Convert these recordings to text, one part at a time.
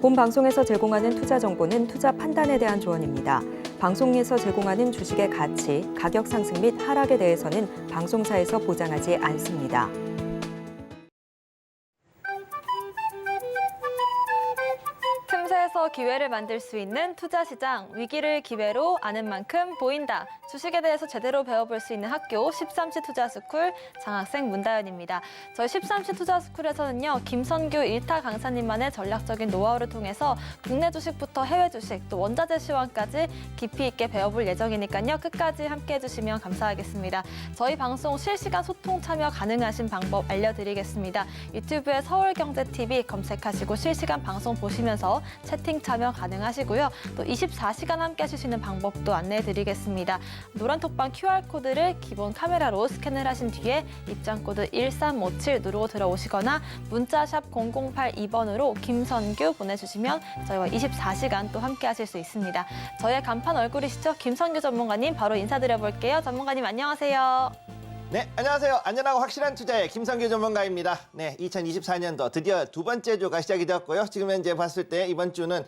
본 방송에서 제공하는 투자 정보는 투자 판단에 대한 조언입니다. 방송에서 제공하는 주식의 가치, 가격 상승 및 하락에 대해서는 방송사에서 보장하지 않습니다. 틈새에서 기회를 만들 수 있는 투자시장, 위기를 기회로 아는 만큼 보인다. 주식에 대해서 제대로 배워볼 수 있는 학교 13시 투자스쿨 장학생 문다연입니다. 저희 13시 투자스쿨에서는요, 김선규 1타 강사님만의 전략적인 노하우를 통해서 국내 주식부터 해외 주식, 또 원자재 시황까지 깊이 있게 배워볼 예정이니까요. 끝까지 함께해 주시면 감사하겠습니다. 저희 방송 실시간 소통 참여 가능하신 방법 알려드리겠습니다. 유튜브에 서울경제TV 검색하시고 실시간 방송 보시면서 채팅 참여 가능하시고요. 또 24시간 함께 하실 수 있는 방법도 안내해드리겠습니다. 노란톡방 QR코드를 기본 카메라로 스캔을 하신 뒤에 입장코드 1357 누르고 들어오시거나 문자샵 0082번으로 김선규 보내주시면 저희와 24시간 또 함께 하실 수 있습니다. 저의 간판 얼굴이시죠? 김선규 전문가님 바로 인사드려볼게요. 전문가님 안녕하세요. 네, 안녕하세요. 안전하고 확실한 투자의 김선규 전문가입니다. 네, 2024년도 드디어 두 번째 주가 시작이 되었고요. 지금 현재 봤을 때 이번 주는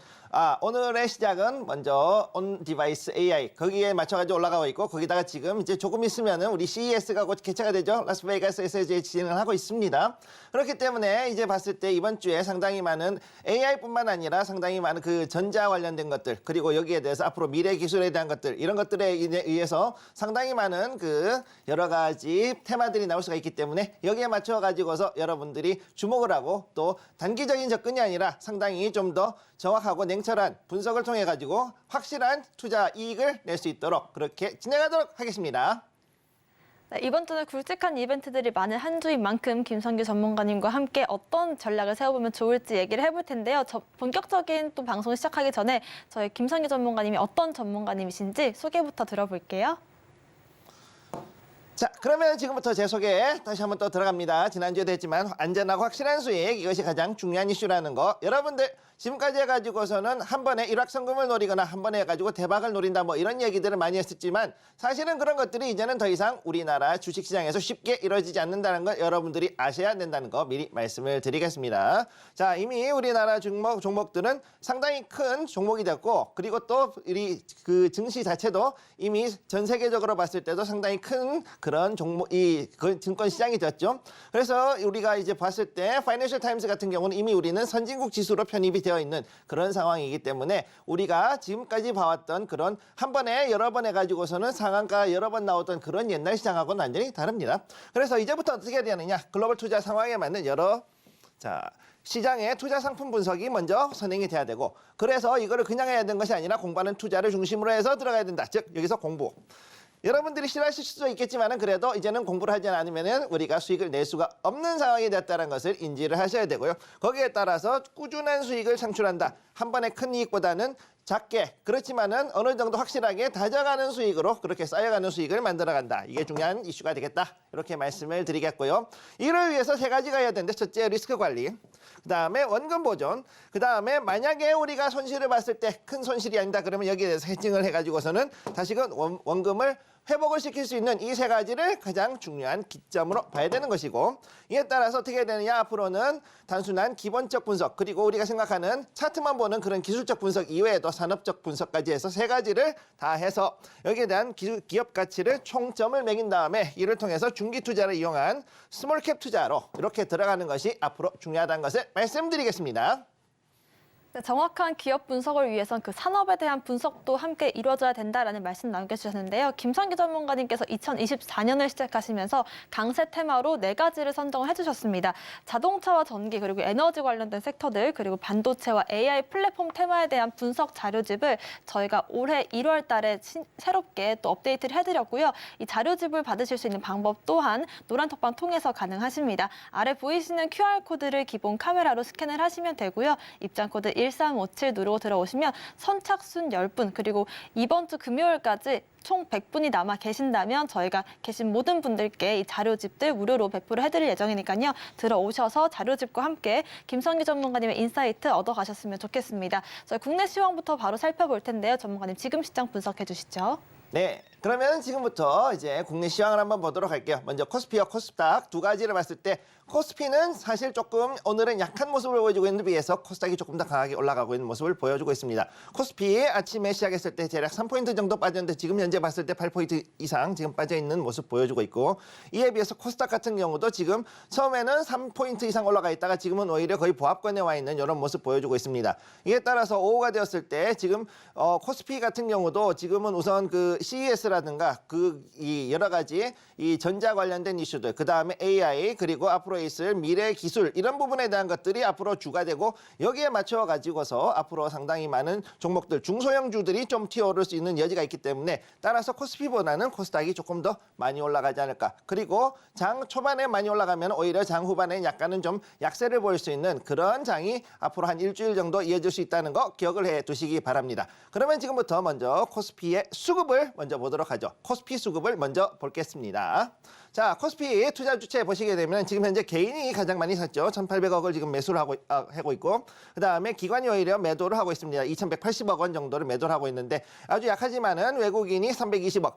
오늘의 시작은 먼저 온 디바이스 AI 거기에 맞춰가지고 올라가고 있고, 거기다가 지금 이제 조금 있으면은 우리 CES가 곧 개최가 되죠. 라스베이거스에서 이제 진행을 하고 있습니다. 그렇기 때문에 이제 봤을 때 이번 주에 상당히 많은 AI뿐만 아니라 상당히 많은 그 전자 관련된 것들, 그리고 여기에 대해서 앞으로 미래 기술에 대한 것들, 이런 것들에 의해서 상당히 많은 그 여러 가지 테마들이 나올 수가 있기 때문에 여기에 맞춰 가지고서 여러분들이 주목을 하고, 또 단기적인 접근이 아니라 상당히 좀 더 정확하고 냉철한 분석을 통해 가지고 확실한 투자 이익을 낼 수 있도록 그렇게 진행하도록 하겠습니다. 네, 이번 주는 굵직한 이벤트들이 많은 한 주인 만큼 김선규 전문가님과 함께 어떤 전략을 세워보면 좋을지 얘기를 해볼 텐데요. 본격적인 또 방송 시작하기 전에 저희 김선규 전문가님이 어떤 전문가님이신지 소개부터 들어볼게요. 자, 그러면 지금부터 제 소개에 다시 한번 또 들어갑니다. 지난주에도 했지만 안전하고 확실한 수익, 이것이 가장 중요한 이슈라는 거. 여러분들 지금까지 해가지고서는 한 번에 일확성금을 노리거나 한 번에 해가지고 대박을 노린다 뭐 이런 얘기들을 많이 했었지만, 사실은 그런 것들이 이제는 더 이상 우리나라 주식시장에서 쉽게 이루어지지 않는다는 걸 여러분들이 아셔야 된다는 거 미리 말씀을 드리겠습니다. 자, 이미 우리나라 종목들은 상당히 큰 종목이 됐고, 그리고 또 우리 그 증시 자체도 이미 전 세계적으로 봤을 때도 상당히 큰 그런 그 증권 시장이 됐죠. 그래서 우리가 이제 봤을 때 파이낸셜 타임스 같은 경우는 이미 우리는 선진국 지수로 편입이 되어 있는 그런 상황이기 때문에, 우리가 지금까지 봐왔던 그런 한 번에 여러 번 해가지고서는 상한가 여러 번 나오던 그런 옛날 시장하고는 완전히 다릅니다. 그래서 이제부터 어떻게 해야 되느냐, 글로벌 투자 상황에 맞는 시장의 투자 상품 분석이 먼저 선행이 돼야 되고, 그래서 이거를 그냥 해야 되는 것이 아니라 공부하는 투자를 중심으로 해서 들어가야 된다. 즉 여기서 공부. 여러분들이 싫어하실 수도 있겠지만은 그래도 이제는 공부를 하지 않으면은 우리가 수익을 낼 수가 없는 상황이 됐다는 것을 인지를 하셔야 되고요. 거기에 따라서 꾸준한 수익을 창출한다. 한 번에 큰 이익보다는 작게, 그렇지만은 어느 정도 확실하게 다져가는 수익으로 그렇게 쌓여가는 수익을 만들어간다. 이게 중요한 이슈가 되겠다. 이렇게 말씀을 드리겠고요. 이를 위해서 세 가지가 해야 되는데, 첫째 리스크 관리, 그 다음에 원금 보존, 그 다음에 만약에 우리가 손실을 봤을 때 큰 손실이 아니다 그러면 여기에 대해서 해칭을 해가지고서는 다시금 원금을 회복을 시킬 수 있는 이 세 가지를 가장 중요한 기점으로 봐야 되는 것이고, 이에 따라서 어떻게 해야 되느냐, 앞으로는 단순한 기본적 분석, 그리고 우리가 생각하는 차트만 보는 그런 기술적 분석 이외에도 산업적 분석까지 해서 세 가지를 다 해서 여기에 대한 기업 가치를 총점을 매긴 다음에 이를 통해서 중기 투자를 이용한 스몰캡 투자로 이렇게 들어가는 것이 앞으로 중요하다는 것을 말씀드리겠습니다. 정확한 기업 분석을 위해선 그 산업에 대한 분석도 함께 이루어져야 된다라는 말씀 남겨주셨는데요. 김선규 전문가님께서 2024년을 시작하시면서 강세 테마로 4가지를 선정을 해주셨습니다. 자동차와 전기, 그리고 에너지 관련된 섹터들, 그리고 반도체와 AI 플랫폼 테마에 대한 분석 자료집을 저희가 올해 1월 달에 새롭게 또 업데이트를 해드렸고요. 이 자료집을 받으실 수 있는 방법 또한 노란톡방 통해서 가능하십니다. 아래 보이시는 QR코드를 기본 카메라로 스캔을 하시면 되고요. 입장코드 1357 누르고 들어오시면 선착순 10분, 그리고 이번 주 금요일까지 총 100분이 남아 계신다면 저희가 계신 모든 분들께 이 자료집들 무료로 배포를 해드릴 예정이니까요. 들어오셔서 자료집과 함께 김선규 전문가님의 인사이트 얻어가셨으면 좋겠습니다. 저희 국내 시황부터 바로 살펴볼 텐데요. 전문가님 지금 시장 분석해 주시죠. 네, 그러면 지금부터 이제 국내 시황을 한번 보도록 할게요. 먼저 코스피와 코스닥 두 가지를 봤을 때 코스피는 사실 조금 오늘은 약한 모습을 보여주고 있는 데 비해서 코스닥이 조금 더 강하게 올라가고 있는 모습을 보여주고 있습니다. 코스피 아침에 시작했을 때 대략 3포인트 정도 빠졌는데 지금 현재 봤을 때 8포인트 이상 지금 빠져있는 모습 보여주고 있고, 이에 비해서 코스닥 같은 경우도 지금 처음에는 3포인트 이상 올라가 있다가 지금은 오히려 거의 보합권에 와 있는 이런 모습 보여주고 있습니다. 이에 따라서 오후가 되었을 때 지금 코스피 같은 경우도 지금은 우선 그 CES라든가 이 여러 가지 이 전자 관련된 이슈들, 그 다음에 AI, 그리고 앞으로 있을 미래 기술, 이런 부분에 대한 것들이 앞으로 주가 되고, 여기에 맞춰 가지고서 앞으로 상당히 많은 종목들, 중소형주들이 좀 튀어오를 수 있는 여지가 있기 때문에 따라서 코스피보다는 코스닥이 조금 더 많이 올라가지 않을까. 그리고 장 초반에 많이 올라가면 오히려 장 후반에 약간은 좀 약세를 보일 수 있는 그런 장이 앞으로 한 일주일 정도 이어질 수 있다는 거 기억을 해 두시기 바랍니다. 그러면 지금부터 먼저 코스피의 수급을 먼저 보도록 하죠. 코스피 수급을 먼저 보겠습니다. 자, 코스피 투자 주체 보시게 되면 지금 현재 개인이 가장 많이 샀죠. 1,800억을 지금 매수를 하고 있고, 그 다음에 기관이 오히려 매도를 하고 있습니다. 2,180억 원 정도를 매도를 하고 있는데 아주 약하지만은 외국인이 320억.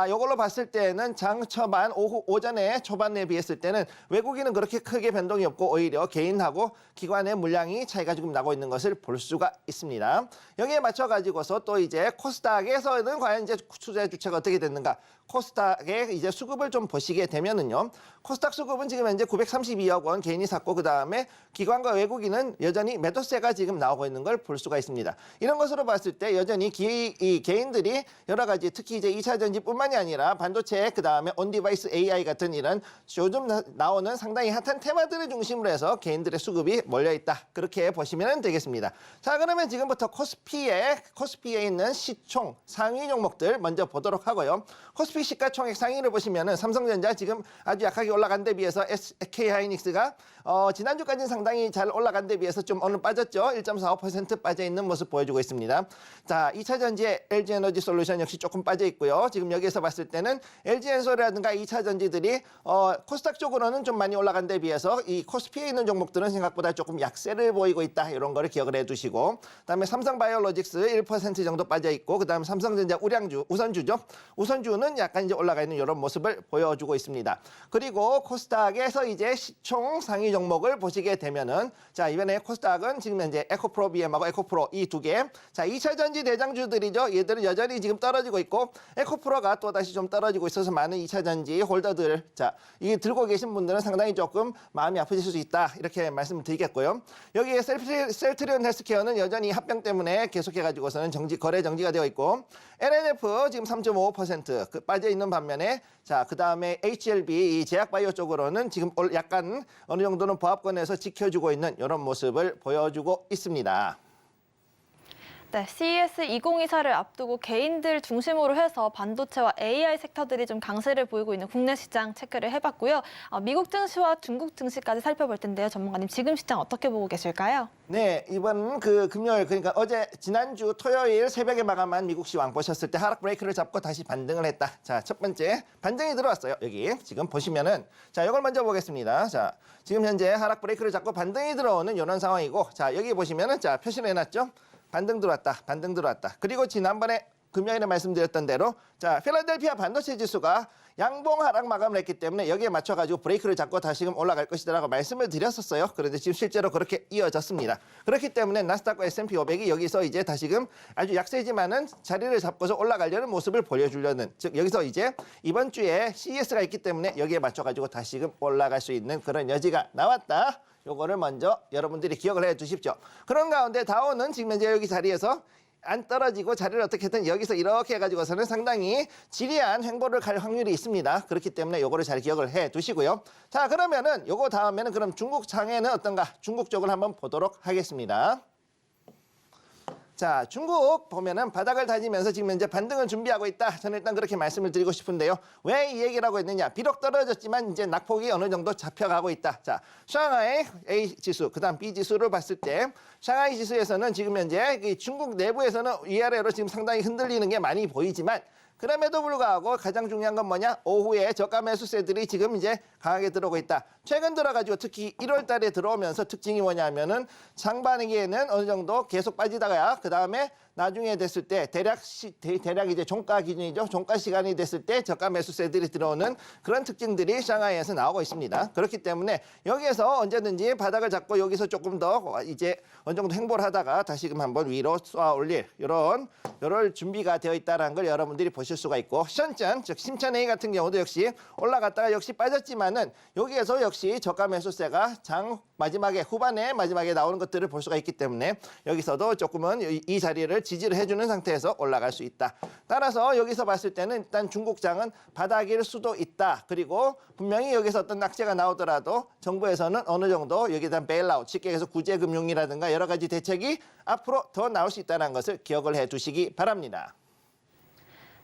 이걸로 봤을 때는 장 초반 오전에 초반에 비했을 때는 외국인은 그렇게 크게 변동이 없고 오히려 개인하고 기관의 물량이 차이가 조금 나고 있는 것을 볼 수가 있습니다. 여기에 맞춰 가지고서 또 이제 코스닥에서는 과연 이제 투자 주체가 어떻게 됐는가? 코스닥의 이제 수급을 좀 보시게 되면은요. 코스닥 수급은 지금 현재 932억 원 개인이 샀고, 그 다음에 기관과 외국인은 여전히 매도세가 지금 나오고 있는 걸 볼 수가 있습니다. 이런 것으로 봤을 때 여전히 이 개인들이 여러 가지 특히 이제 2차 전지뿐만이 아니라 반도체, 그 다음에 온디바이스 AI 같은 이런 요즘 나오는 상당히 핫한 테마들을 중심으로 해서 개인들의 수급이 몰려있다. 그렇게 보시면 되겠습니다. 자, 그러면 지금부터 코스피에 있는 시총 상위 종목들 먼저 보도록 하고요. 코스피 시가총액 상위를 보시면은 삼성전자 지금 아주 약하게 올라간 데 비해서 SK하이닉스가 지난주까지는 상당히 잘 올라간 데 비해서 좀 오늘 빠졌죠. 1.45% 빠져 있는 모습 보여주고 있습니다. 자, 2차 전지의 LG에너지 솔루션 역시 조금 빠져 있고요. 지금 여기에서 봤을 때는 LG엔솔이라든가 2차 전지들이 코스닥 쪽으로는 좀 많이 올라간 데 비해서 이 코스피에 있는 종목들은 생각보다 조금 약세를 보이고 있다. 이런 거를 기억을 해 두시고, 그다음에 삼성바이오로직스 1% 정도 빠져 있고, 그다음에 삼성전자 우선주죠. 우선주는 약간 이제 올라가 있는 이런 모습을 보여주고 있습니다. 그리고 코스닥에서 이제 시총 상위 종목을 보시게 되면은, 자, 이번에 코스닥은 지금 현재 에코프로비엠하고 에코프로 이 두 개, 자, 2차 전지 대장주들이죠. 얘들은 여전히 지금 떨어지고 있고, 에코프로가 또 다시 좀 떨어지고 있어서 많은 2차 전지 홀더들, 자, 이 들고 계신 분들은 상당히 조금 마음이 아프실 수 있다. 이렇게 말씀드리겠고요. 여기에 셀트리온 헬스케어는 여전히 합병 때문에 계속해가지고서는 거래 정지가 되어 있고, LNF 지금 3.5% 빠져 있는 반면에, 자, 그 다음에 HLB 이 제약바이오 쪽으로는 지금 약간 어느 정도는 보합권에서 지켜주고 있는 이런 모습을 보여주고 있습니다. 네, CES 2024를 앞두고 개인들 중심으로 해서 반도체와 AI 섹터들이 좀 강세를 보이고 있는 국내 시장 체크를 해봤고요. 미국 증시와 중국 증시까지 살펴볼 텐데요. 전문가님, 지금 시장 어떻게 보고 계실까요? 네, 이번 금요일, 그러니까 지난주 토요일 새벽에 마감한 미국 시황 보셨을 때 하락 브레이크를 잡고 다시 반등을 했다. 자, 첫 번째 반등이 들어왔어요. 여기 지금 보시면은, 자, 이걸 먼저 보겠습니다. 자, 지금 현재 하락 브레이크를 잡고 반등이 들어오는 이런 상황이고, 자, 여기 보시면은, 자, 표시를 해놨죠. 반등 들어왔다. 그리고 지난번에 금요일에 말씀드렸던 대로, 자, 필라델피아 반도체 지수가 양봉 하락 마감을 했기 때문에 여기에 맞춰가지고 브레이크를 잡고 다시금 올라갈 것이라고 말씀을 드렸었어요. 그런데 지금 실제로 그렇게 이어졌습니다. 그렇기 때문에 나스닥과 S&P 500이 여기서 이제 다시금 아주 약세지만은 자리를 잡고서 올라가려는 모습을 보여주려는, 즉 여기서 이제 이번 주에 CES가 있기 때문에 여기에 맞춰가지고 다시금 올라갈 수 있는 그런 여지가 나왔다. 요거를 먼저 여러분들이 기억을 해 주십시오. 그런 가운데 다우는 지금 현재 여기 자리에서 안 떨어지고 자리를 어떻게든 여기서 이렇게 해가지고서는 상당히 지리한 횡보를 갈 확률이 있습니다. 그렇기 때문에 요거를 잘 기억을 해 두시고요. 자, 그러면은 요거 다음에는 그럼 중국 장에는 어떤가? 중국 쪽을 한번 보도록 하겠습니다. 자, 중국 보면은 바닥을 다지면서 지금 현재 반등을 준비하고 있다. 저는 일단 그렇게 말씀을 드리고 싶은데요. 왜 이 얘기를 하고 있느냐? 비록 떨어졌지만 이제 낙폭이 어느 정도 잡혀가고 있다. 자, 상하이 A 지수, 그다음 B 지수를 봤을 때 상하이 지수에서는 지금 현재 이 중국 내부에서는 위아래로 지금 상당히 흔들리는 게 많이 보이지만, 그럼에도 불구하고 가장 중요한 건 뭐냐? 오후에 저가 매수세들이 지금 이제 강하게 들어오고 있다. 최근 들어가지고 특히 1월 달에 들어오면서 특징이 뭐냐면은 상반기에는 어느 정도 계속 빠지다가 그 다음에 나중에 됐을 때 대략 이제 종가 기준이죠. 종가 시간이 됐을 때 저가 매수세들이 들어오는 그런 특징들이 샹하이에서 나오고 있습니다. 그렇기 때문에 여기에서 언제든지 바닥을 잡고 여기서 조금 더 이제 어느 정도 행보를 하다가 다시금 한번 위로 쏘아 올릴 이런 준비가 되어 있다는 걸 여러분들이 보실 수가 있고, 시전증 즉 심천A 같은 경우도 역시 올라갔다가 역시 빠졌지만은 여기에서 역시 저가 매수세가 장 마지막에 후반에 마지막에 나오는 것들을 볼 수가 있기 때문에 여기서도 조금은 이 자리를 지지를 해주는 상태에서 올라갈 수 있다. 따라서 여기서 봤을 때는 일단 중국장은 바닥일 수도 있다. 그리고 분명히 여기서 어떤 낙제가 나오더라도 정부에서는 어느 정도 여기에 대한 베일아웃, 쉽게 해서 구제금융이라든가 여러 가지 대책이 앞으로 더 나올 수 있다는 것을 기억을 해두시기 바랍니다.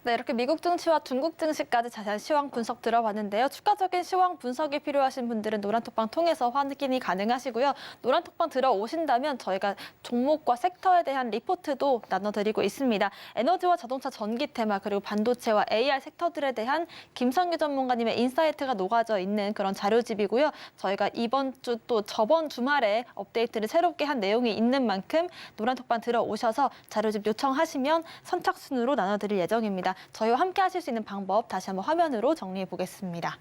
네, 이렇게 미국 증시와 중국 증시까지 자세한 시황 분석 들어봤는데요. 추가적인 시황 분석이 필요하신 분들은 노란톡방 통해서 확인이 가능하시고요. 노란톡방 들어오신다면 저희가 종목과 섹터에 대한 리포트도 나눠드리고 있습니다. 에너지와 자동차 전기 테마 그리고 반도체와 AR 섹터들에 대한 김성규 전문가님의 인사이트가 녹아져 있는 그런 자료집이고요. 저희가 이번 주 또 저번 주말에 업데이트를 새롭게 한 내용이 있는 만큼 노란톡방 들어오셔서 자료집 요청하시면 선착순으로 나눠드릴 예정입니다. 저희와 함께 하실 수 있는 방법 다시 한번 화면으로 정리해 보겠습니다.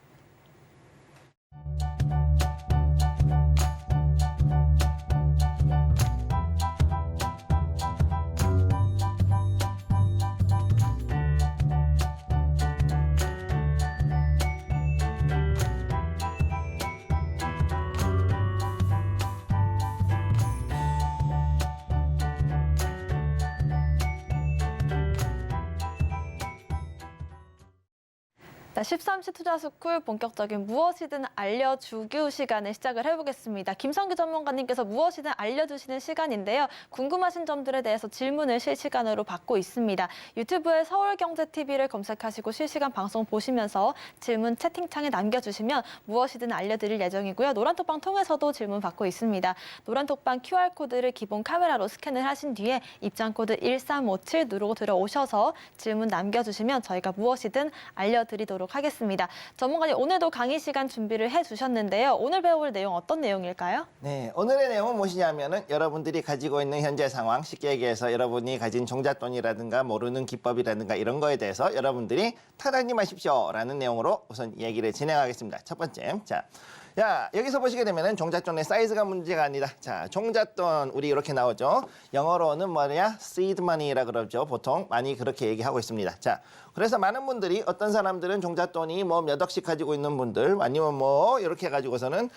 네, 13시 투자스쿨 본격적인 무엇이든 알려주기 시간을 시작을 해보겠습니다. 김성규 전문가님께서 무엇이든 알려주시는 시간인데요. 궁금하신 점들에 대해서 질문을 실시간으로 받고 있습니다. 유튜브에 서울경제TV를 검색하시고 실시간 방송 보시면서 질문 채팅창에 남겨주시면 무엇이든 알려드릴 예정이고요. 노란톡방 통해서도 질문 받고 있습니다. 노란톡방 QR코드를 기본 카메라로 스캔을 하신 뒤에 입장코드 1357 누르고 들어오셔서 질문 남겨주시면 저희가 무엇이든 알려드리도록 하겠습니다. 전문가님, 오늘도 강의 시간 준비를 해주셨는데요. 오늘 배울 내용 어떤 내용일까요? 네, 오늘의 내용은 무엇이냐면은 여러분들이 가지고 있는 현재 상황, 쉽게 얘기해서 여러분이 가진 종잣돈이라든가 모르는 기법이라든가 이런 거에 대해서 여러분들이 타당히 마십시오라는 내용으로 우선 얘기를 진행하겠습니다. 첫 번째, 여기서 보시게 되면은 종잣돈의 사이즈가 문제가 아니다. 자, 종잣돈 우리 이렇게 나오죠. 영어로는 뭐냐? seed money라 그러죠. 보통 많이 그렇게 얘기하고 있습니다. 자, 그래서 많은 분들이 어떤 사람들은 종잣돈이 뭐 몇 억씩 가지고 있는 분들 아니면 뭐 이렇게 해가지고서는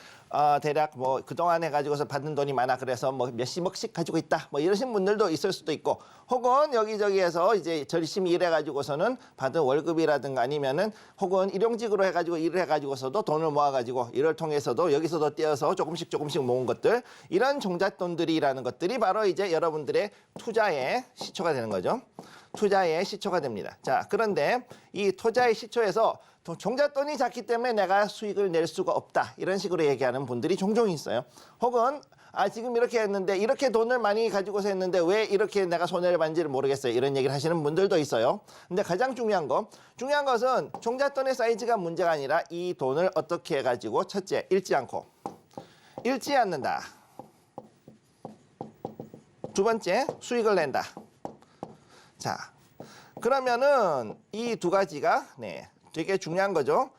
대략 뭐 그동안 해가지고서 받는 돈이 많아 그래서 뭐 몇십억씩 가지고 있다 뭐 이러신 분들도 있을 수도 있고, 혹은 여기저기에서 이제 열심히 일해가지고서는 받은 월급이라든가 아니면은 혹은 일용직으로 해가지고 일을 해가지고서도 돈을 모아가지고 이를 통해서도 여기서도 떼어서 조금씩 모은 것들, 이런 종잣돈들이라는 것들이 바로 이제 여러분들의 투자의 시초가 되는 거죠. 투자의 시초가 됩니다. 자, 그런데 이 투자의 시초에서 종잣돈이 작기 때문에 내가 수익을 낼 수가 없다, 이런 식으로 얘기하는 분들이 종종 있어요. 혹은 지금 이렇게 했는데 이렇게 돈을 많이 가지고서 했는데 왜 이렇게 내가 손해를 봤는지를 모르겠어요, 이런 얘기를 하시는 분들도 있어요. 근데 가장 중요한 것은 종잣돈의 사이즈가 문제가 아니라 이 돈을 어떻게 해가지고 첫째, 잃지 않는다. 두 번째, 수익을 낸다. 자, 그러면은 이 두 가지가 되게 중요한 거죠.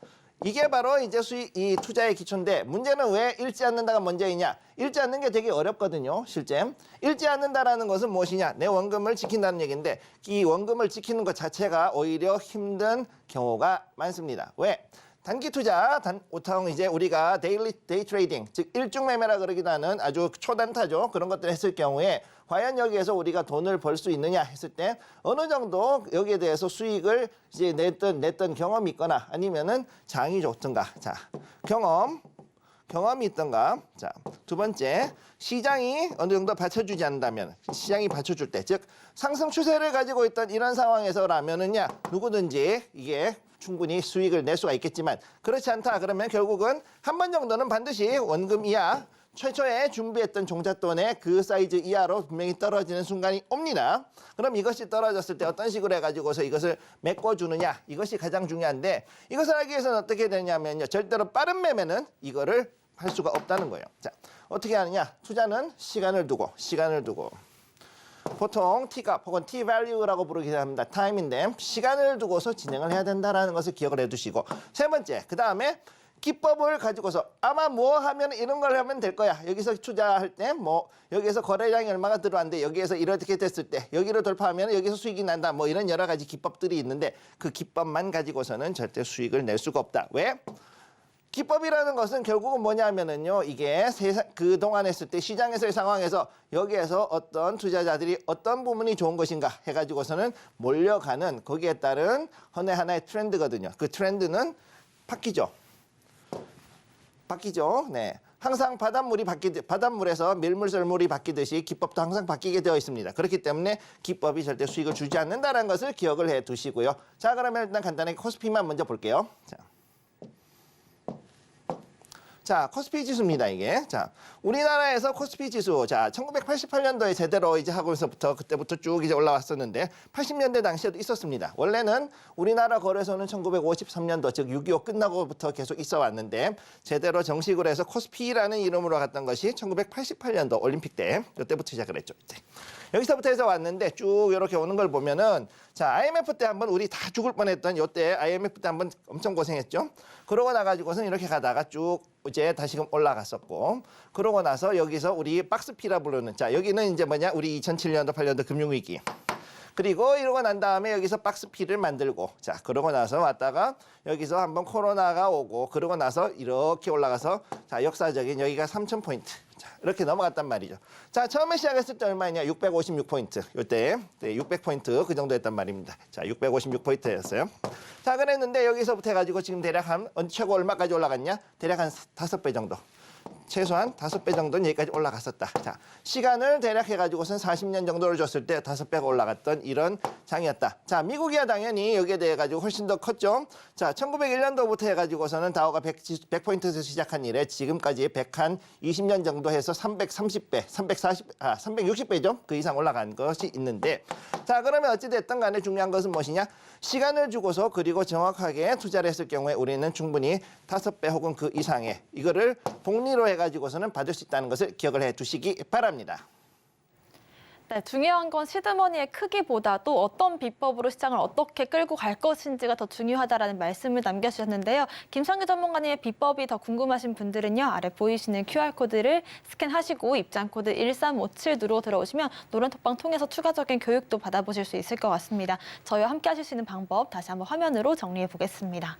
이게 바로 이제 이 투자의 기초인데, 문제는 왜 잃지 않는다가 문제이냐? 잃지 않는 게 되게 어렵거든요, 실제. 잃지 않는다라는 것은 무엇이냐? 내 원금을 지킨다는 얘기인데, 이 원금을 지키는 것 자체가 오히려 힘든 경우가 많습니다. 왜? 단기 투자, 보통 이제 우리가 데이 트레이딩, 즉 일중 매매라 그러기도 하는 아주 초단타죠. 그런 것들을 했을 경우에 과연 여기에서 우리가 돈을 벌 수 있느냐 했을 때 어느 정도 여기에 대해서 수익을 이제 냈던 경험이 있거나 아니면은 장이 좋든가. 자, 경험이 있던가. 자, 두 번째, 시장이 어느 정도 받쳐주지 않는다면, 시장이 받쳐줄 때, 즉 상승 추세를 가지고 있던 이런 상황에서라면은야 누구든지 이게 충분히 수익을 낼 수가 있겠지만, 그렇지 않다 그러면 결국은 한 번 정도는 반드시 원금 이하 최초에 준비했던 종잣돈의 그 사이즈 이하로 분명히 떨어지는 순간이 옵니다. 그럼 이것이 떨어졌을 때 어떤 식으로 해가지고서 이것을 메꿔주느냐, 이것이 가장 중요한데, 이것을 하기 위해서는 어떻게 되냐면요, 절대로 빠른 매매는 이거를 할 수가 없다는 거예요. 자, 어떻게 하느냐? 투자는 시간을 두고 보통 T값 혹은 T-value라고 부르기도 합니다. 타임인데 시간을 두고서 진행을 해야 된다는 것을 기억을 해두시고, 세 번째, 그 다음에 기법을 가지고서 아마 뭐 하면 이런 걸 하면 될 거야. 여기서 투자할 때 뭐 여기에서 거래량이 얼마가 들어왔는데 여기에서 이렇게 됐을 때 여기를 돌파하면 여기서 수익이 난다. 뭐 이런 여러 가지 기법들이 있는데 그 기법만 가지고서는 절대 수익을 낼 수가 없다. 왜? 기법이라는 것은 결국은 뭐냐면은요, 이게 그동안 했을 때 시장에서의 상황에서 여기에서 어떤 투자자들이 어떤 부분이 좋은 것인가 해가지고서는 몰려가는 거기에 따른 하나의 트렌드거든요. 그 트렌드는 바뀌죠. 네. 항상 바닷물에서 밀물썰물이 바뀌듯이 기법도 항상 바뀌게 되어 있습니다. 그렇기 때문에 기법이 절대 수익을 주지 않는다는 것을 기억을 해 두시고요. 자, 그러면 일단 간단하게 코스피만 먼저 볼게요. 자, 코스피 지수입니다, 이게. 자, 우리나라에서 코스피 지수, 자, 1988년도에 제대로 이제 하고서부터 그때부터 쭉 이제 올라왔었는데 80년대 당시에도 있었습니다. 원래는 우리나라 거래소는 1953년도, 즉 6.25 끝나고부터 계속 있어 왔는데 제대로 정식으로 해서 코스피라는 이름으로 갔던 것이 1988년도 올림픽 때, 그때부터 시작을 했죠. 이제. 여기서부터 해서 왔는데 쭉 이렇게 오는 걸 보면은, 자, IMF 때 한번 우리 다 죽을 뻔했던 요때 IMF 때 한번 엄청 고생했죠. 그러고 나가지고서는 이렇게 가다가 쭉 이제 다시금 올라갔었고, 그러고 나서 여기서 우리 박스피라 부르는, 자, 여기는 이제 뭐냐, 우리 2007년도 8년도 금융위기. 그리고 이러고 난 다음에 여기서 박스피를 만들고, 자, 그러고 나서 왔다가 여기서 한번 코로나가 오고, 그러고 나서 이렇게 올라가서, 자, 역사적인 여기가 3,000포인트. 자, 이렇게 넘어갔단 말이죠. 자, 처음에 시작했을 때 얼마였냐? 656포인트. 요때 600포인트 그 정도 했단 말입니다. 자, 656포인트였어요. 자, 그랬는데 여기서부터 해가지고 지금 대략 최고 얼마까지 올라갔냐? 대략 한 5배 정도. 최소한 5배 정도는 여기까지 올라갔었다. 자, 시간을 대략 해가지고선 40년 정도를 줬을 때 5배가 올라갔던 이런 장이었다. 자, 미국이야 당연히 여기에 대해 가지고 훨씬 더 컸죠. 자, 1901년도부터 해가지고서는 다우가 100포인트에서 시작한 이래 지금까지 120년 정도 해서 330배, 360배죠. 그 이상 올라간 것이 있는데, 자, 그러면 어찌됐든 간에 중요한 것은 무엇이냐? 시간을 주고서 그리고 정확하게 투자를 했을 경우에 우리는 충분히 5배 혹은 그 이상의 이거를 복리로 해가지고서는 받을 수 있다는 것을 기억을 해 두시기 바랍니다. 네, 중요한 건 시드머니의 크기보다도 어떤 비법으로 시장을 어떻게 끌고 갈 것인지가 더 중요하다라는 말씀을 남겨주셨는데요. 김성규 전문가님의 비법이 더 궁금하신 분들은요, 아래 보이시는 QR코드를 스캔하시고 입장코드 1357 누르고 들어오시면 노란톡방 통해서 추가적인 교육도 받아보실 수 있을 것 같습니다. 저희와 함께 하실 수 있는 방법 다시 한번 화면으로 정리해 보겠습니다.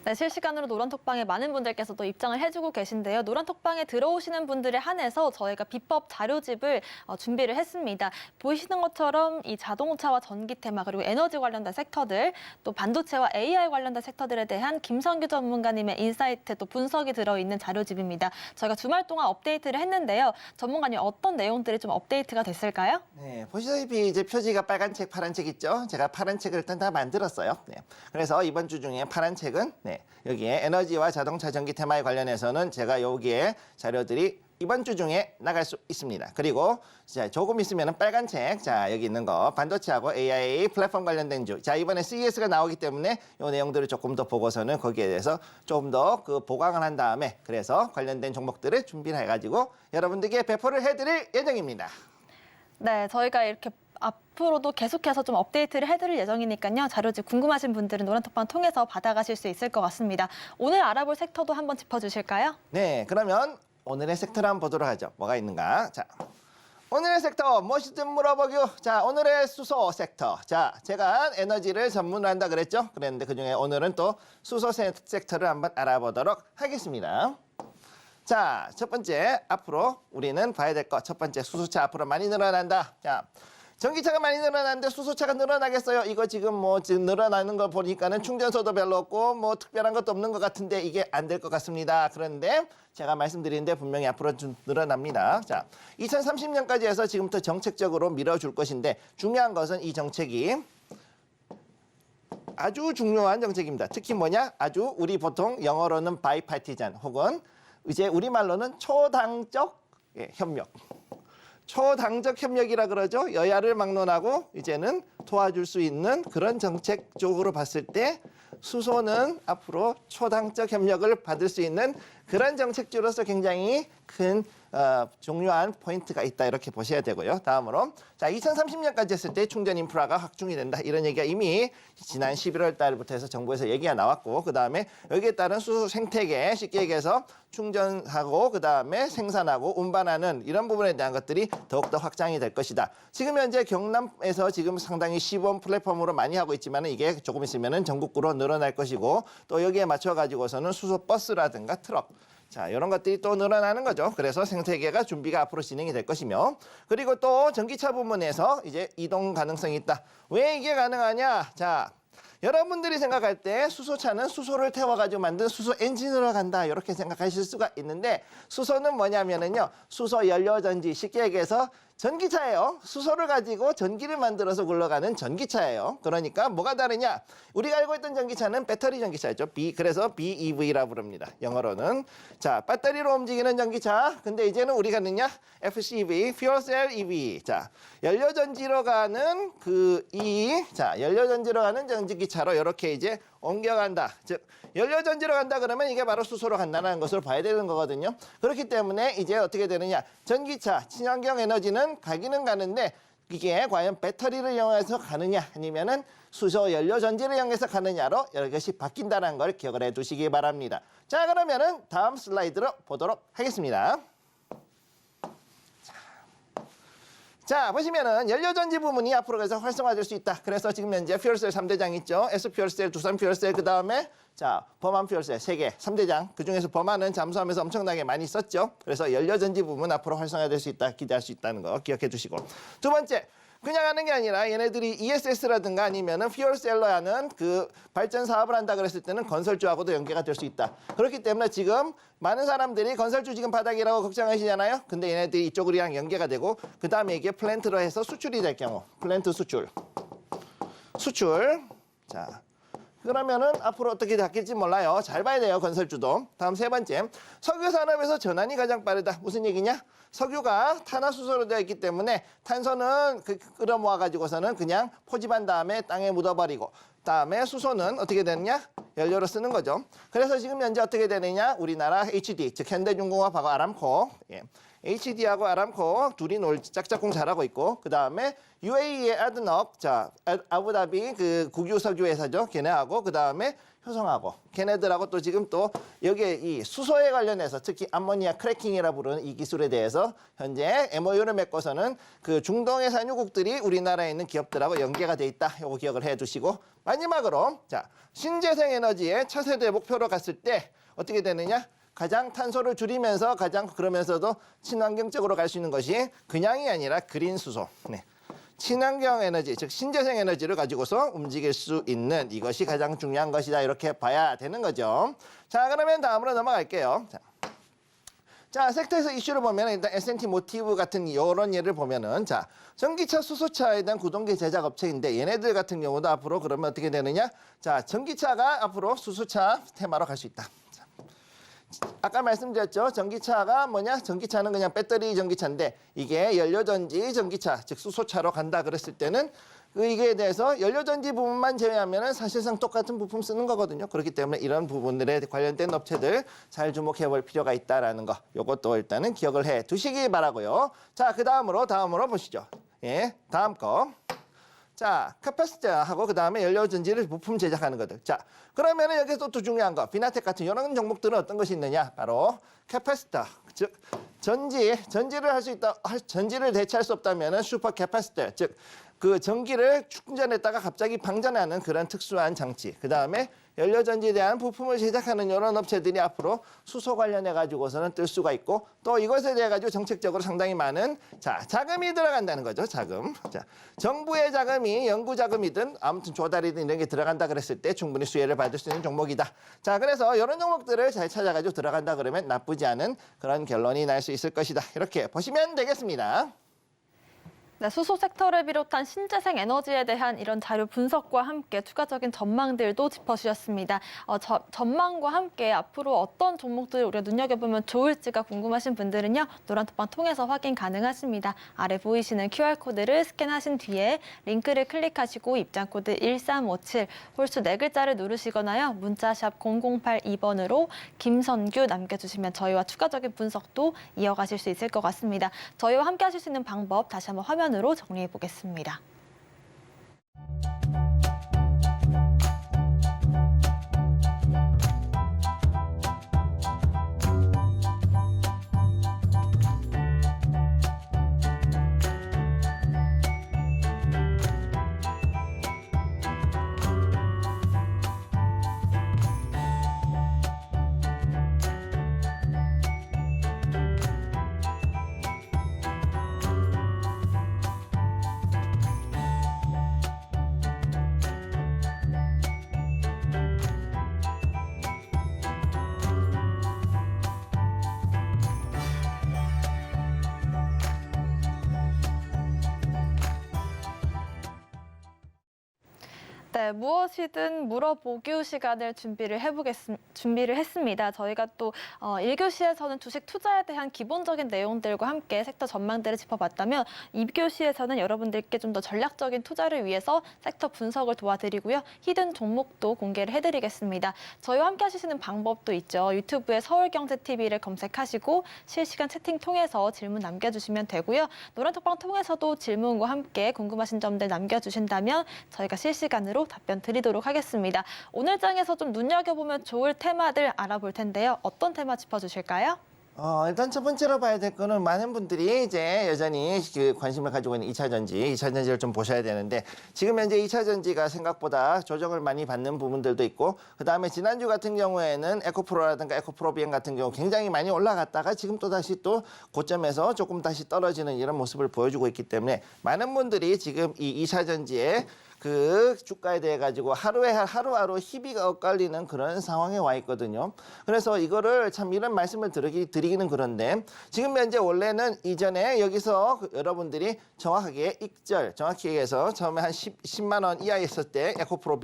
네, 실시간으로 노란톡방에 많은 분들께서도 입장을 해주고 계신데요. 노란톡방에 들어오시는 분들에 한해서 저희가 비법 자료집을 준비를 했습니다. 보이시는 것처럼 이 자동차와 전기 테마 그리고 에너지 관련된 섹터들, 또 반도체와 AI 관련된 섹터들에 대한 김성규 전문가님의 인사이트 또 분석이 들어있는 자료집입니다. 저희가 주말 동안 업데이트를 했는데요. 전문가님 어떤 내용들이 좀 업데이트가 됐을까요? 네, 보시다시피 이제 표지가 빨간 책, 파란 책 있죠? 제가 파란 책을 일단 다 만들었어요. 네. 그래서 이번 주 중에 파란 책은 여기에 에너지와 자동차 전기 테마에 관련해서는 제가 여기에 자료들이 이번 주 중에 나갈 수 있습니다. 그리고 자, 조금 있으면 빨간 책, 자 여기 있는 거 반도체하고 AI 플랫폼 관련된 주. 자 이번에 CES가 나오기 때문에 이 내용들을 조금 더 보고서는 거기에 대해서 조금 더 그 보강을 한 다음에 그래서 관련된 종목들을 준비를 해가지고 여러분들께 배포를 해드릴 예정입니다. 네, 저희가 이렇게 앞으로도 계속해서 좀 업데이트를 해드릴 예정이니까요. 자료집 궁금하신 분들은 노란톡방 통해서 받아가실 수 있을 것 같습니다. 오늘 알아볼 섹터도 한번 짚어주실까요? 네, 그러면 오늘의 섹터를 한번 보도록 하죠. 뭐가 있는가? 자, 오늘의 섹터 무엇이든 물어보기요. 자, 오늘의 수소 섹터. 자, 제가 에너지를 전문으로 한다 그랬죠? 그랬는데 그중에 오늘은 또 수소 섹터를 한번 알아보도록 하겠습니다. 자, 첫 번째 앞으로 우리는 봐야 될 것. 첫 번째 수소차 앞으로 많이 늘어난다. 자, 전기차가 많이 늘어나는데 수소차가 늘어나겠어요? 이거 지금 지금 늘어나는 거 보니까는 충전소도 별로 없고 뭐 특별한 것도 없는 것 같은데 이게 안 될 것 같습니다. 그런데 제가 말씀드리는데 분명히 앞으로 좀 늘어납니다. 자, 2030년까지 해서 지금부터 정책적으로 밀어줄 것인데 중요한 것은 이 정책이 아주 중요한 정책입니다. 특히 뭐냐? 아주 우리 보통 영어로는 바이파티잔 혹은 이제 우리말로는 초당적 협력. 초당적 협력이라 그러죠. 여야를 막론하고 이제는 도와줄 수 있는 그런 정책 쪽으로 봤을 때 수소는 앞으로 초당적 협력을 받을 수 있는 그런 정책주로서 굉장히 큰 중요한 포인트가 있다 이렇게 보셔야 되고요. 다음으로 자 2030년까지 했을 때 충전 인프라가 확충이 된다 이런 얘기가 이미 지난 11월 달부터 해서 정부에서 얘기가 나왔고 그 다음에 여기에 따른 수소 생태계 쉽게 얘기해서 충전하고 그 다음에 생산하고 운반하는 이런 부분에 대한 것들이 더욱더 확장이 될 것이다. 지금 현재 경남에서 지금 상당히 시범 플랫폼으로 많이 하고 있지만 이게 조금 있으면 전국구로 늘어날 것이고 또 여기에 맞춰 가지고서는 수소 버스라든가 트럭 자, 이런 것들이 또 늘어나는 거죠. 그래서 생태계가 준비가 앞으로 진행이 될 것이며 그리고 또 전기차 부문에서 이제 이동 가능성이 있다. 왜 이게 가능하냐? 자, 여러분들이 생각할 때 수소차는 수소를 태워가지고 만든 수소 엔진으로 간다 이렇게 생각하실 수가 있는데 수소는 뭐냐면은요. 수소 연료전지 쉽게 얘기해서 전기차예요. 수소를 가지고 전기를 만들어서 굴러가는 전기차예요. 그러니까 뭐가 다르냐? 우리가 알고 있던 전기차는 배터리 전기차였죠. 그래서 BEV라 부릅니다. 영어로는. 자, 배터리로 움직이는 전기차. 근데 이제는 우리가 넣냐? FCEV, Fuel Cell EV. 자, 연료전지로 가는 자, 연료전지로 가는 전기차로 이렇게 이제 옮겨간다. 즉, 연료전지로 간다 그러면 이게 바로 수소로 간다는 것을 봐야 되는 거거든요. 그렇기 때문에 이제 어떻게 되느냐. 전기차, 친환경 에너지는 가기는 가는데 이게 과연 배터리를 이용해서 가느냐 아니면은 수소 연료전지를 이용해서 가느냐로 이것이 바뀐다는 걸 기억을 해 두시기 바랍니다. 자, 그러면은 다음 슬라이드로 보도록 하겠습니다. 자, 보시면은 연료전지 부문이 앞으로 계속 활성화될 수 있다. 그래서 지금 현재 퓨얼셀 3대장 있죠. S퓨얼셀, 두산퓨얼셀, 그 다음에 자, 범한퓨얼셀 3개, 3대장. 그중에서 범한은 잠수하면서 엄청나게 많이 썼죠. 그래서 연료전지 부문 앞으로 활성화될 수 있다, 기대할 수 있다는 거 기억해 두시고. 두 번째, 그냥 하는 게 아니라 얘네들이 ESS라든가 아니면은 퓨얼셀로 하는 그 발전 사업을 한다 그랬을 때는 건설주하고도 연계가 될 수 있다. 그렇기 때문에 지금 많은 사람들이 건설주 지금 바닥이라고 걱정하시잖아요. 근데 얘네들이 이쪽으로랑 연계가 되고 그 다음에 이게 플랜트로 해서 수출이 될 경우 플랜트 수출. 자, 그러면은 앞으로 어떻게 바뀔지 몰라요. 잘 봐야 돼요, 건설주도. 다음 세 번째, 석유 산업에서 전환이 가장 빠르다. 무슨 얘기냐? 석유가 탄화수소로 되어 있기 때문에 탄소는 끌어모아 가지고서는 그냥 포집한 다음에 땅에 묻어버리고 다음에 수소는 어떻게 되느냐? 연료로 쓰는 거죠. 그래서 지금 현재 어떻게 되느냐? 우리나라 HD, 즉 현대중공업하고 아람코, HD하고 아람코 둘이 짝짝꿍 잘하고 있고 그 다음에 UAE의 아드녹, 자 아부다비 그 국유 석유 회사죠. 걔네하고 그 다음에 효성하고 걔네들하고 또 지금 또 여기에 이 수소에 관련해서 특히 암모니아 크래킹이라 부르는 이 기술에 대해서 현재 MOU를 맺고서는 그 중동의 산유국들이 우리나라에 있는 기업들하고 연계가 돼 있다. 요거 기억을 해두시고 마지막으로 자 신재생 에너지의 차세대 목표로 갔을 때 어떻게 되느냐? 가장 탄소를 줄이면서 가장 그러면서도 친환경적으로 갈 수 있는 것이 그냥이 아니라 그린 수소. 네. 친환경 에너지, 즉 신재생 에너지를 가지고서 움직일 수 있는 이것이 가장 중요한 것이다. 이렇게 봐야 되는 거죠. 자, 그러면 다음으로 넘어갈게요. 자, 섹터에서 이슈를 보면 일단 S&T 모티브 같은 이런 예를 보면은 자, 전기차, 수소차에 대한 구동계 제작 업체인데 얘네들 같은 경우도 앞으로 그러면 어떻게 되느냐? 자, 전기차가 앞으로 수소차 테마로 갈 수 있다. 아까 말씀드렸죠. 전기차가 뭐냐? 전기차는 그냥 배터리 전기차인데 이게 연료전지 전기차, 즉 수소차로 간다 그랬을 때는 이게 대해서 연료전지 부분만 제외하면 사실상 똑같은 부품 쓰는 거거든요. 그렇기 때문에 이런 부분들에 관련된 업체들 잘 주목해 볼 필요가 있다라는 거. 요것도 일단은 기억을 해 두시기 바라고요. 자, 다음으로 보시죠. 예, 다음 거. 자, 캐파시터하고 그 다음에 연료전지를 부품 제작하는 것들. 자, 그러면은 여기서 또 중요한 거. 비나텍 같은 이런 종목들은 어떤 것이 있느냐? 바로 캐파시터, 즉 전지를 할 수 있다, 전지를 대체할 수 없다면은 슈퍼 캐파시터, 즉 그 전기를 충전했다가 갑자기 방전하는 그런 특수한 장치. 그 다음에 연료전지에 대한 부품을 제작하는 이런 업체들이 앞으로 수소 관련해 가지고서는 뜰 수가 있고 또 이것에 대해 가지고 정책적으로 상당히 많은 자금이 들어간다는 거죠. 자금. 자, 정부의 자금이 연구 자금이든 아무튼 조달이든 이런 게 들어간다 그랬을 때 충분히 수혜를 받을 수 있는 종목이다. 자, 그래서 이런 종목들을 잘 찾아가지고 들어간다 그러면 나쁘지 않은 그런 결론이 날 수 있을 것이다. 이렇게 보시면 되겠습니다. 네, 수소 섹터를 비롯한 신재생 에너지에 대한 이런 자료 분석과 함께 추가적인 전망들도 짚어주셨습니다. 전망과 함께 앞으로 어떤 종목들을 우리가 눈여겨보면 좋을지가 궁금하신 분들은요. 노란톡방 통해서 확인 가능하십니다. 아래 보이시는 QR코드를 스캔하신 뒤에 링크를 클릭하시고 입장코드 1357, 홀수 4글자를 누르시거나요. 문자샵 0082번으로 김선규 남겨주시면 저희와 추가적인 분석도 이어가실 수 있을 것 같습니다. 저희와 함께 하실 수 있는 방법 다시 한번 화면으로 정리해 보겠습니다. 네, 무엇이든 물어보기 시간을 준비를 했습니다. 저희가 또 1교시에서는 주식 투자에 대한 기본적인 내용들과 함께 섹터 전망들을 짚어봤다면 2교시에서는 여러분들께 좀 더 전략적인 투자를 위해서 섹터 분석을 도와드리고요. 히든 종목도 공개를 해드리겠습니다. 저희와 함께 하실 수 있는 방법도 있죠. 유튜브에 서울경제TV를 검색하시고 실시간 채팅 통해서 질문 남겨주시면 되고요. 노란톡방 통해서도 질문과 함께 궁금하신 점들 남겨주신다면 저희가 실시간으로 답변 드리도록 하겠습니다. 오늘 장에서 좀 눈여겨보면 좋을 테마들 알아볼 텐데요. 어떤 테마 짚어주실까요? 일단 첫 번째로 봐야 될 거는 많은 분들이 이제 여전히 그 관심을 가지고 있는 2차 전지를 좀 보셔야 되는데 지금 현재 2차 전지가 생각보다 조정을 많이 받는 부분들도 있고 그다음에 지난주 같은 경우에는 에코프로라든가 에코프로비엔 같은 경우 굉장히 많이 올라갔다가 지금 또 다시 또 고점에서 조금 다시 떨어지는 이런 모습을 보여주고 있기 때문에 많은 분들이 지금 이 2차 전지에 그 주가에 대해 가지고 하루하루 희비가 엇갈리는 그런 상황에 와 있거든요. 그래서 이거를 참 이런 말씀을 드리기는 그런데 지금 현재 원래는 이전에 여기서 여러분들이 정확하게 정확히 얘기해서 처음에 한 10만 원 이하에 있을 때 에코프로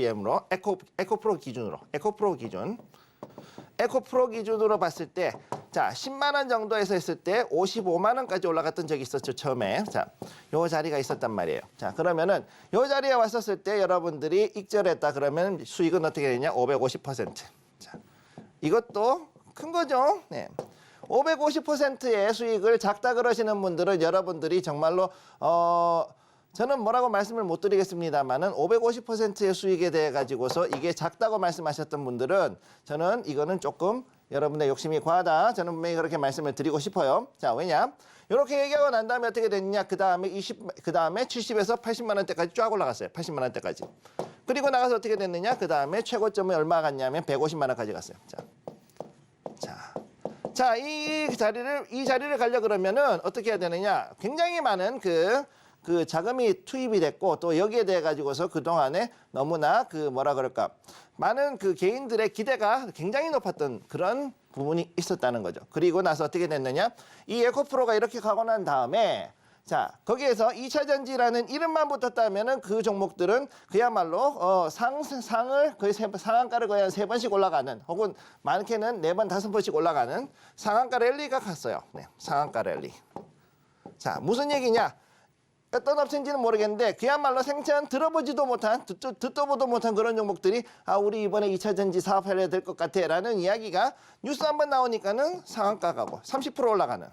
기준으로 봤을 때, 자, 10만 원 정도에서 했을 때 55만 원까지 올라갔던 적이 있었죠, 처음에. 자, 요 자리가 있었단 말이에요. 자, 그러면은 요 자리에 왔었을 때 여러분들이 익절했다 그러면 수익은 어떻게 되냐? 550%. 자, 이것도 큰 거죠. 네. 550%의 수익을 작다 그러시는 분들은 여러분들이 정말로 저는 뭐라고 말씀을 못 드리겠습니다만은 550%의 수익에 대해 가지고서 이게 작다고 말씀하셨던 분들은 저는 이거는 조금 여러분의 욕심이 과하다. 저는 분명히 그렇게 말씀을 드리고 싶어요. 자, 왜냐? 이렇게 얘기하고 난 다음에 어떻게 됐냐? 그 다음에 70에서 80만 원대까지 쫙 올라갔어요. 80만 원대까지. 그리고 나가서 어떻게 됐느냐? 그 다음에 최고점이 얼마 갔냐면 150만 원까지 갔어요. 자, 이 자리를 가려 그러면은 어떻게 해야 되느냐? 굉장히 많은 그 자금이 투입이 됐고 또 여기에 대해 가지고서 그동안에 너무나 많은 그 개인들의 기대가 굉장히 높았던 그런 부분이 있었다는 거죠. 그리고 나서 어떻게 됐느냐? 이 에코프로가 이렇게 가고 난 다음에 자, 거기에서 2차 전지라는 이름만 붙었다면은 그 종목들은 그야말로 상을 거의 상한가를 거의 한 3번씩 올라가는 혹은 많게는 4번, 5번씩 올라가는 상한가 랠리가 갔어요. 네, 상한가 랠리. 자, 무슨 얘기냐? 어떤 업체인지는 모르겠는데 그야말로 생전 들어보지도 못한 듣도 보도 못한 그런 종목들이 우리 이번에 2차 전지 사업해야 될 것 같아 라는 이야기가 뉴스 한번 나오니까는 상한가 가고 30% 올라가는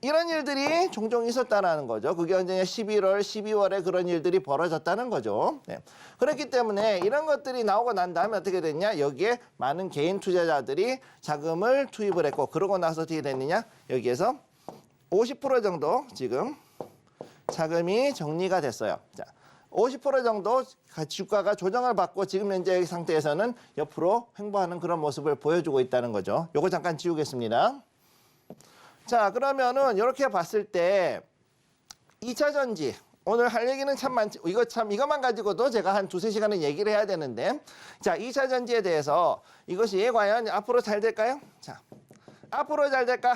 이런 일들이 종종 있었다는 거죠. 그게 언제냐? 11월, 12월에 그런 일들이 벌어졌다는 거죠. 네. 그렇기 때문에 이런 것들이 나오고 난 다음에 어떻게 됐냐? 여기에 많은 개인 투자자들이 자금을 투입을 했고 그러고 나서 어떻게 됐느냐? 여기에서 50% 정도 지금 자금이 정리가 됐어요. 자, 50% 정도 주가가 조정을 받고 지금 현재 상태에서는 옆으로 횡보하는 그런 모습을 보여주고 있다는 거죠. 요거 잠깐 지우겠습니다. 자, 그러면은 이렇게 봤을 때 2차 전지 오늘 할 얘기는 참 많지. 이것만 가지고도 제가 한 2-3시간은 얘기를 해야 되는데 자, 2차 전지에 대해서 이것이 과연 앞으로 잘 될까요? 자, 앞으로 잘 될까?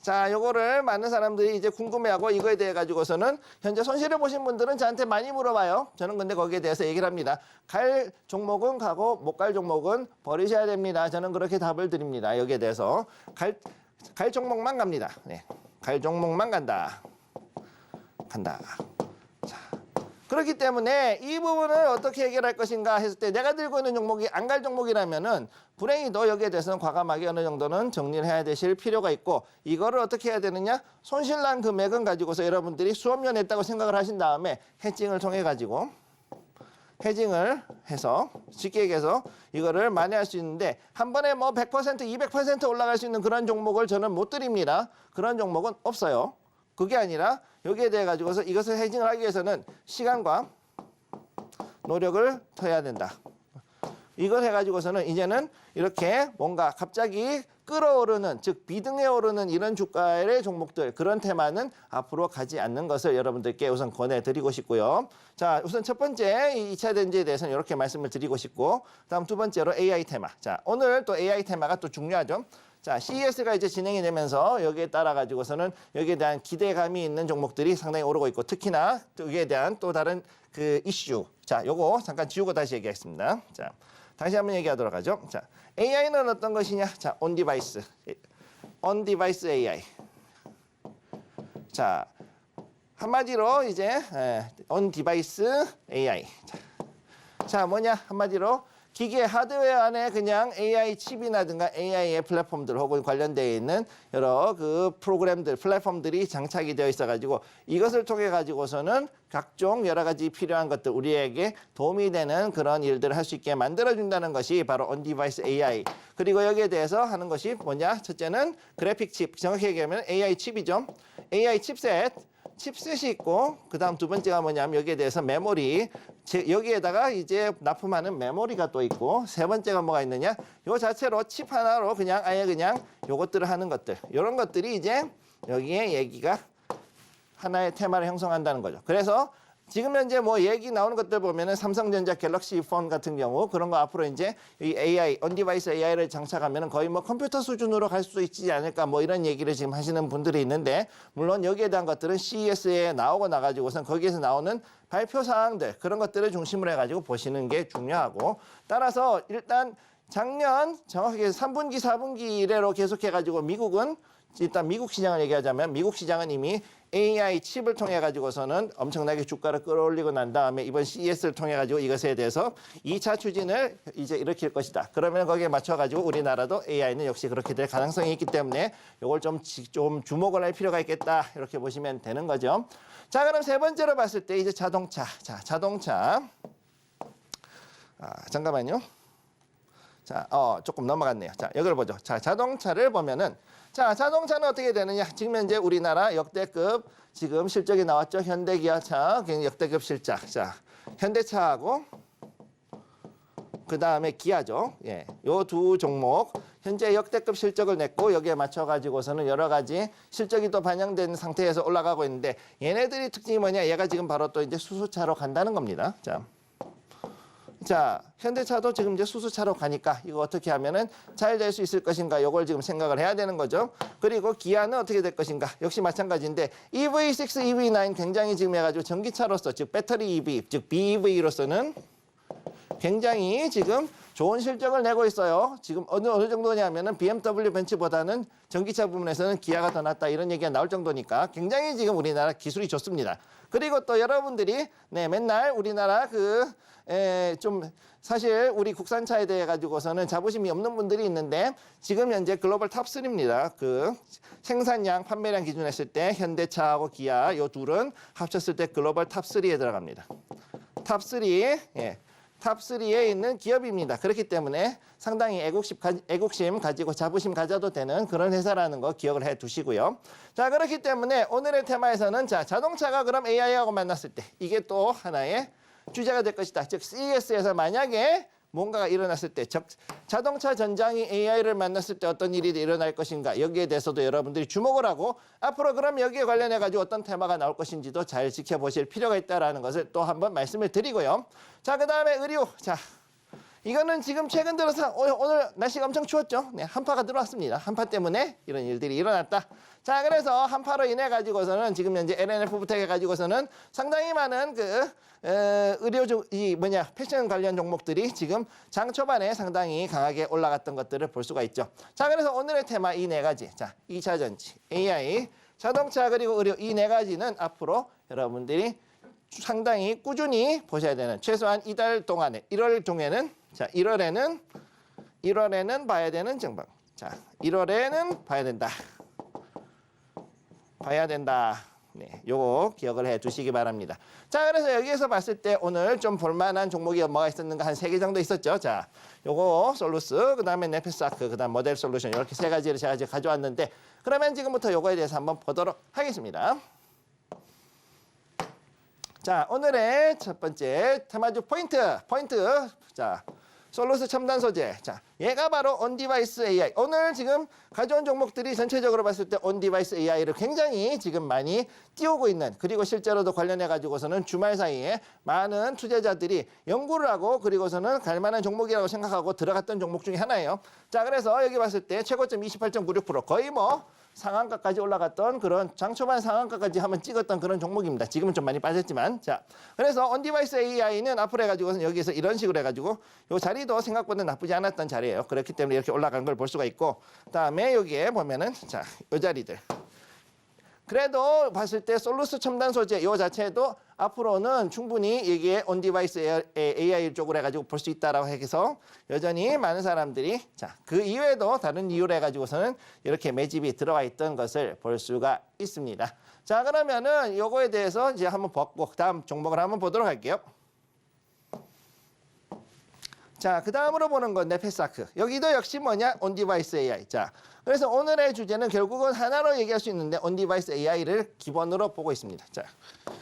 자, 요거를 많은 사람들이 이제 궁금해하고 이거에 대해 가지고서는 현재 손실을 보신 분들은 저한테 많이 물어봐요. 저는 근데 거기에 대해서 얘기를 합니다. 갈 종목은 가고 못 갈 종목은 버리셔야 됩니다. 저는 그렇게 답을 드립니다. 여기에 대해서 갈 종목만 갑니다. 네, 갈 종목만 간다. 자, 그렇기 때문에 이 부분을 어떻게 해결할 것인가 했을 때 내가 들고 있는 종목이 안 갈 종목이라면은 불행히도 여기에 대해서는 과감하게 어느 정도는 정리를 해야 되실 필요가 있고 이거를 어떻게 해야 되느냐? 손실난 금액은 가지고서 여러분들이 수업료 냈다고 생각을 하신 다음에 해칭을 통해 가지고 해징을 해서 쉽게 얘기해서 이거를 만회할 수 있는데 한 번에 뭐 100%, 200% 올라갈 수 있는 그런 종목을 저는 못 드립니다. 그런 종목은 없어요. 그게 아니라 여기에 대해 가지고서 이것을 해징을 하기 위해서는 시간과 노력을 더해야 된다. 이걸 해가지고서는 이제는 이렇게 뭔가 갑자기 끌어오르는 즉 비등에 오르는 이런 주가의 종목들 그런 테마는 앞으로 가지 않는 것을 여러분들께 우선 권해드리고 싶고요. 자, 우선 첫 번째 이 2차 전지에 대해서는 이렇게 말씀을 드리고 싶고 다음 두 번째로 AI 테마. 자, 오늘 또 AI 테마가 또 중요하죠. 자, CES가 이제 진행이 되면서 여기에 따라 가지고서는 여기에 대한 기대감이 있는 종목들이 상당히 오르고 있고 특히나 여기에 대한 또 다른 그 이슈. 자, 요거 잠깐 지우고 다시 얘기하겠습니다. 자, 다시 한번 얘기하도록 하죠. 자, AI는 어떤 것이냐? 자, on device AI. 자, 한마디로 이제 on device AI. 자, 뭐냐? 한마디로 기계 하드웨어 안에 그냥 AI 칩이라든가 AI의 플랫폼들 혹은 관련되어 있는 여러 그 프로그램들, 플랫폼들이 장착이 되어 있어가지고 이것을 통해 가지고서는 각종 여러 가지 필요한 것들 우리에게 도움이 되는 그런 일들을 할 수 있게 만들어준다는 것이 바로 on-device AI. 그리고 여기에 대해서 하는 것이 뭐냐? 첫째는 그래픽 칩, 정확히 얘기하면 AI 칩이죠. AI 칩셋이 있고 그 다음 두 번째가 뭐냐면 여기에 대해서 메모리 여기에다가 이제 납품하는 메모리가 또 있고 세 번째가 뭐가 있느냐 요 자체로 칩 하나로 그냥 아예 그냥 요것들을 하는 것들 이런 것들이 이제 여기에 얘기가 하나의 테마를 형성한다는 거죠. 그래서 지금 현재 뭐 얘기 나오는 것들 보면은 삼성전자 갤럭시 폰 같은 경우 그런 거 앞으로 이제 이 AI, on-device AI를 장착하면은 거의 뭐 컴퓨터 수준으로 갈 수 있지 않을까 뭐 이런 얘기를 지금 하시는 분들이 있는데 물론 여기에 대한 것들은 CES에 나오고 나가지고선 거기에서 나오는 발표 사항들 그런 것들을 중심으로 해가지고 보시는 게 중요하고 따라서 일단 작년 정확하게 3분기, 4분기 이래로 계속해가지고 미국은 일단 미국 시장을 얘기하자면 미국 시장은 이미 AI 칩을 통해 가지고서는 엄청나게 주가를 끌어올리고 난 다음에 이번 CES를 통해 가지고 이것에 대해서 2차 추진을 이제 일으킬 것이다. 그러면 거기에 맞춰 가지고 우리나라도 AI는 역시 그렇게 될 가능성이 있기 때문에 이걸 좀 주목을 할 필요가 있겠다. 이렇게 보시면 되는 거죠. 자, 그럼 세 번째로 봤을 때 이제 자동차. 자, 자동차. 잠깐만요. 자, 조금 넘어갔네요. 자, 여기를 보죠. 자, 자동차를 보면은 자, 자동차는 어떻게 되느냐? 지금 현재 우리나라 역대급 지금 실적이 나왔죠. 현대기아차 역대급 실적. 자, 현대차하고 그 다음에 기아죠. 예, 요 두 종목 현재 역대급 실적을 냈고 여기에 맞춰 가지고서는 여러 가지 실적이 또 반영된 상태에서 올라가고 있는데 얘네들이 특징이 뭐냐? 얘가 지금 바로 또 이제 수소차로 간다는 겁니다. 자, 현대차도 지금 이제 수소차로 가니까 이거 어떻게 하면은 잘 될 수 있을 것인가 이걸 지금 생각을 해야 되는 거죠. 그리고 기아는 어떻게 될 것인가 역시 마찬가지인데 EV6, EV9 굉장히 지금 해가지고 전기차로서 즉 배터리 EV 즉 BEV로서는 굉장히 지금 좋은 실적을 내고 있어요. 지금 어느 정도냐면은 BMW 벤츠보다는 전기차 부분에서는 기아가 더 낫다 이런 얘기가 나올 정도니까 굉장히 지금 우리나라 기술이 좋습니다. 그리고 또 여러분들이 맨날 우리나라 좀 사실 우리 국산차에 대해 가지고서는 자부심이 없는 분들이 있는데 지금 현재 글로벌 탑3입니다. 생산량, 판매량 기준했을 때 현대차하고 기아 요 둘은 합쳤을 때 글로벌 탑3에 들어갑니다. 탑3, 탑3에 있는 기업입니다. 그렇기 때문에 상당히 애국심 가지고 자부심 가져도 되는 그런 회사라는 거 기억을 해 두시고요. 자, 그렇기 때문에 오늘의 테마에서는 자동차가 그럼 AI하고 만났을 때 이게 또 하나의 주제가 될 것이다. 즉 CES에서 만약에 뭔가가 일어났을 때 자동차 전장이 AI를 만났을 때 어떤 일이 일어날 것인가 여기에 대해서도 여러분들이 주목을 하고 앞으로 그럼 여기에 관련해 가지고 어떤 테마가 나올 것인지도 잘 지켜보실 필요가 있다는 것을 또 한번 말씀을 드리고요. 자, 그다음에 의류. 자, 이거는 지금 최근 들어서 오늘 날씨가 엄청 추웠죠. 네, 한파가 들어왔습니다. 한파 때문에 이런 일들이 일어났다. 자, 그래서 한파로 인해 가지고서는 지금 현재 LNF부터 해 가지고서는 상당히 많은 패션 관련 종목들이 지금 장 초반에 상당히 강하게 올라갔던 것들을 볼 수가 있죠. 자, 그래서 오늘의 테마 이 네 가지. 자, 2차 전지, AI, 자동차 그리고 의료 이 네 가지는 앞으로 여러분들이 상당히 꾸준히 보셔야 되는 최소한 이달 동안에 1월 중에는 1월에는 봐야 되는 정보. 자, 1월에는 봐야 된다. 네, 요거 기억을 해 두시기 바랍니다. 자, 그래서 여기에서 봤을 때 오늘 좀 볼만한 종목이 뭐가 있었는가 한 3개 정도 있었죠. 자, 요거 솔루스, 그다음에 네페스아크, 그다음 모델 솔루션 이렇게 3가지를 제가 이제 가져왔는데 그러면 지금부터 요거에 대해서 한번 보도록 하겠습니다. 자, 오늘의 첫 번째 테마주 포인트. 자, 솔루스 첨단 소재. 자, 얘가 바로 온디바이스 AI. 오늘 지금 가져온 종목들이 전체적으로 봤을 때 온디바이스 AI를 굉장히 지금 많이 띄우고 있는, 그리고 실제로도 관련해 가지고서는 주말 사이에 많은 투자자들이 연구를 하고 그리고서는 갈만한 종목이라고 생각하고 들어갔던 종목 중에 하나예요. 자, 그래서 여기 봤을 때 최고점 28.96% 거의 상한가까지 올라갔던 그런 장초반 상한가까지 한번 찍었던 그런 종목입니다. 지금은 좀 많이 빠졌지만. 자, 그래서 온디바이스 AI는 앞으로 해가지고는 여기서 이런 식으로 해가지고 요 자리도 생각보다 나쁘지 않았던 자리예요. 그렇기 때문에 이렇게 올라간 걸 볼 수가 있고, 그다음에 여기에 보면은 자, 요 자리들. 그래도 봤을 때 솔루스 첨단 소재 요 자체도 앞으로는 충분히 여기에 온디바이스 AI 쪽으로 해가지고 볼 수 있다라고 해서 여전히 많은 사람들이 그 이외에도 다른 이유로 해가지고서는 이렇게 매집이 들어와 있던 것을 볼 수가 있습니다. 자, 그러면은 요거에 대해서 이제 한번 보고 다음 종목을 한번 보도록 할게요. 자, 그 다음으로 보는 건 네페스아크. 여기도 역시 온디바이스 AI. 자, 그래서 오늘의 주제는 결국은 하나로 얘기할 수 있는데 온디바이스 AI를 기본으로 보고 있습니다.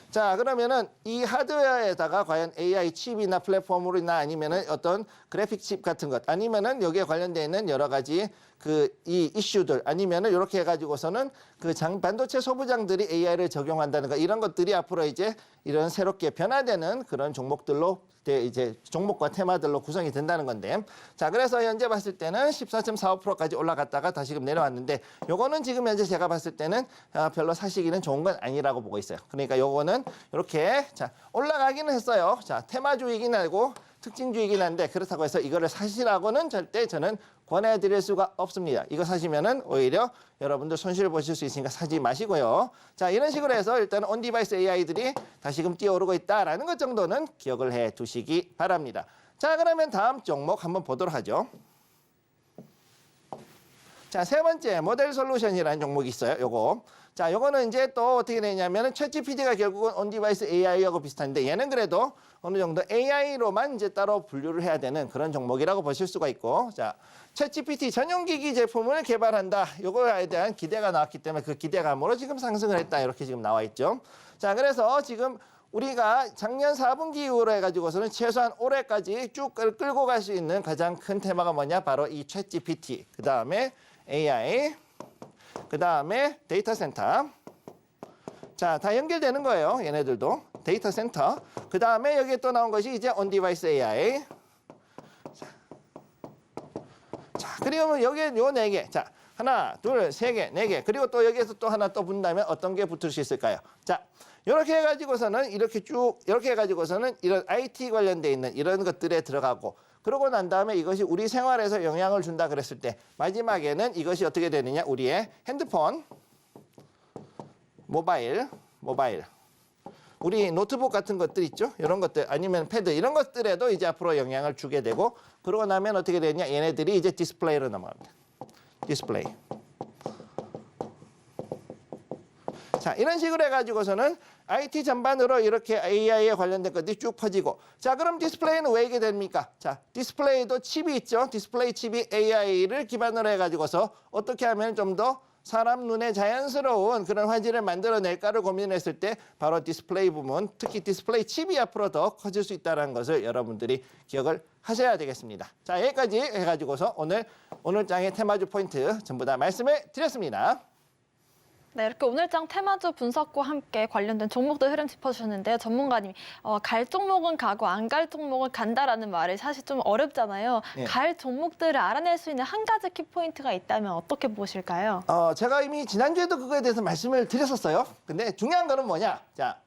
자, 그러면은 이 하드웨어에다가 과연 AI 칩이나 플랫폼으로나 아니면은 어떤 그래픽 칩 같은 것 아니면은 여기에 관련되어 있는 여러 가지 이 이슈들 아니면은 이렇게 해가지고서는 반도체 소부장들이 AI를 적용한다는 거 이런 것들이 앞으로 이제 이런 새롭게 변화되는 그런 종목들로 이제 종목과 테마들로 구성이 된다는 건데, 자, 그래서 현재 봤을 때는 14.45%까지 올라갔다가 다시금 내려왔는데 요거는 지금 현재 제가 봤을 때는 별로 사시기는 좋은 건 아니라고 보고 있어요. 그러니까 요거는 이렇게 올라가기는 했어요. 자, 테마주이긴 하고 특징주이긴 한데 그렇다고 해서 이거를 사시라고는 절대 저는 권해드릴 수가 없습니다. 이거 사시면은 오히려 여러분들 손실 보실 수 있으니까 사지 마시고요. 자, 이런 식으로 해서 일단 온디바이스 AI들이 다시금 뛰어오르고 있다라는 것 정도는 기억을 해 두시기 바랍니다. 자, 그러면 다음 종목 한번 보도록 하죠. 자, 세 번째 모델 솔루션이라는 종목이 있어요. 요거. 자, 요거는 이제 또 어떻게 되냐면은 챗GPT가 결국은 온디바이스 AI하고 비슷한데 얘는 그래도 어느 정도 AI로만 이제 따로 분류를 해야 되는 그런 종목이라고 보실 수가 있고, 자, 챗GPT 전용기기 제품을 개발한다. 요거에 대한 기대가 나왔기 때문에 그 기대감으로 지금 상승을 했다. 이렇게 지금 나와 있죠. 자, 그래서 지금 우리가 작년 4분기 이후로 해가지고서는 최소한 올해까지 쭉 끌고 갈 수 있는 가장 큰 테마가 뭐냐? 바로 이 챗GPT, 그 다음에 AI, 그 다음에 데이터 센터. 자, 다 연결되는 거예요. 얘네들도. 데이터 센터. 그 다음에 여기에 또 나온 것이 이제 온디바이스 AI. 자, 그리고 여기에 요 4개. 자, 하나, 둘, 세 개, 4개. 그리고 또 여기에서 또 하나 또 붙는다면 어떤 게 붙을 수 있을까요? 자, 이렇게 해가지고서는 이렇게 쭉 이렇게 해가지고서는 이런 IT 관련돼 있는 이런 것들에 들어가고 그러고 난 다음에 이것이 우리 생활에서 영향을 준다 그랬을 때 마지막에는 이것이 어떻게 되느냐 우리의 핸드폰, 모바일, 우리 노트북 같은 것들 있죠? 이런 것들 아니면 패드 이런 것들에도 이제 앞으로 영향을 주게 되고 그러고 나면 어떻게 되냐 얘네들이 이제 디스플레이로 넘어갑니다. 디스플레이. 자, 이런 식으로 해가지고서는 IT 전반으로 이렇게 AI에 관련된 것들이 쭉 퍼지고 자, 그럼 디스플레이는 왜 이게 됩니까? 자, 디스플레이도 칩이 있죠. 디스플레이 칩이 AI를 기반으로 해가지고서 어떻게 하면 좀 더 사람 눈에 자연스러운 그런 화질을 만들어낼까를 고민했을 때 바로 디스플레이 부분, 특히 디스플레이 칩이 앞으로 더 커질 수 있다는 것을 여러분들이 기억을 하셔야 되겠습니다. 자, 여기까지 해가지고서 오늘 장의 테마주 포인트 전부 다 말씀을 드렸습니다. 네, 이렇게 오늘 장 테마주 분석과 함께 관련된 종목들 흐름 짚어주셨는데요. 전문가님, 갈 종목은 가고 안 갈 종목은 간다라는 말이 사실 좀 어렵잖아요. 네. 갈 종목들을 알아낼 수 있는 한 가지 키포인트가 있다면 어떻게 보실까요? 제가 이미 지난주에도 그거에 대해서 말씀을 드렸었어요. 근데 중요한 거는 뭐냐? 자,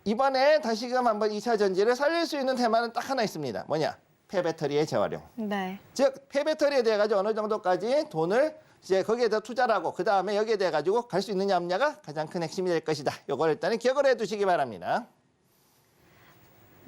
이번에 다시금 한번 2차 전지를 살릴 수 있는 테마는 딱 하나 있습니다. 뭐냐? 폐배터리의 재활용. 네. 즉, 폐배터리에 대해 가지고 어느 정도까지 돈을 이제 거기에 더 투자를 하고 그 다음에 여기에 대해 가지고 갈 수 있느냐 없느냐가 가장 큰 핵심이 될 것이다. 이걸 일단은 기억을 해두시기 바랍니다.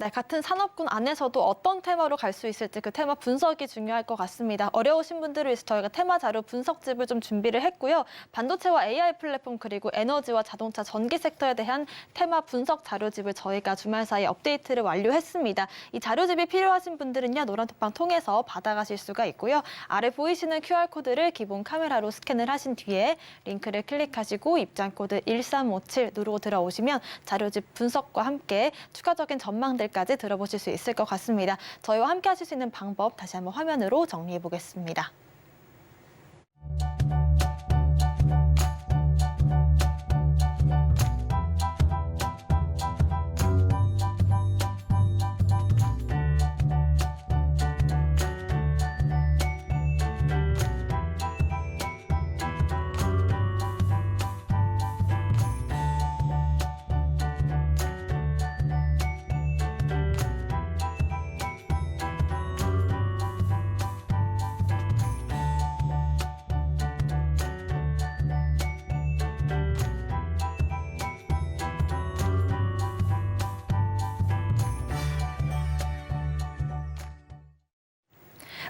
네, 같은 산업군 안에서도 어떤 테마로 갈 수 있을지 그 테마 분석이 중요할 것 같습니다. 어려우신 분들을 위해서 저희가 테마 자료 분석집을 좀 준비를 했고요. 반도체와 AI 플랫폼 그리고 에너지와 자동차, 전기 섹터에 대한 테마 분석 자료집을 저희가 주말 사이에 업데이트를 완료했습니다. 이 자료집이 필요하신 분들은요. 노란톡방 통해서 받아가실 수가 있고요. 아래 보이시는 QR코드를 기본 카메라로 스캔을 하신 뒤에 링크를 클릭하시고 입장코드 1357 누르고 들어오시면 자료집 분석과 함께 추가적인 전망들 까지 들어보실 수 있을 것 같습니다. 저희와 함께 하실 수 있는 방법 다시 한번 화면으로 정리해 보겠습니다.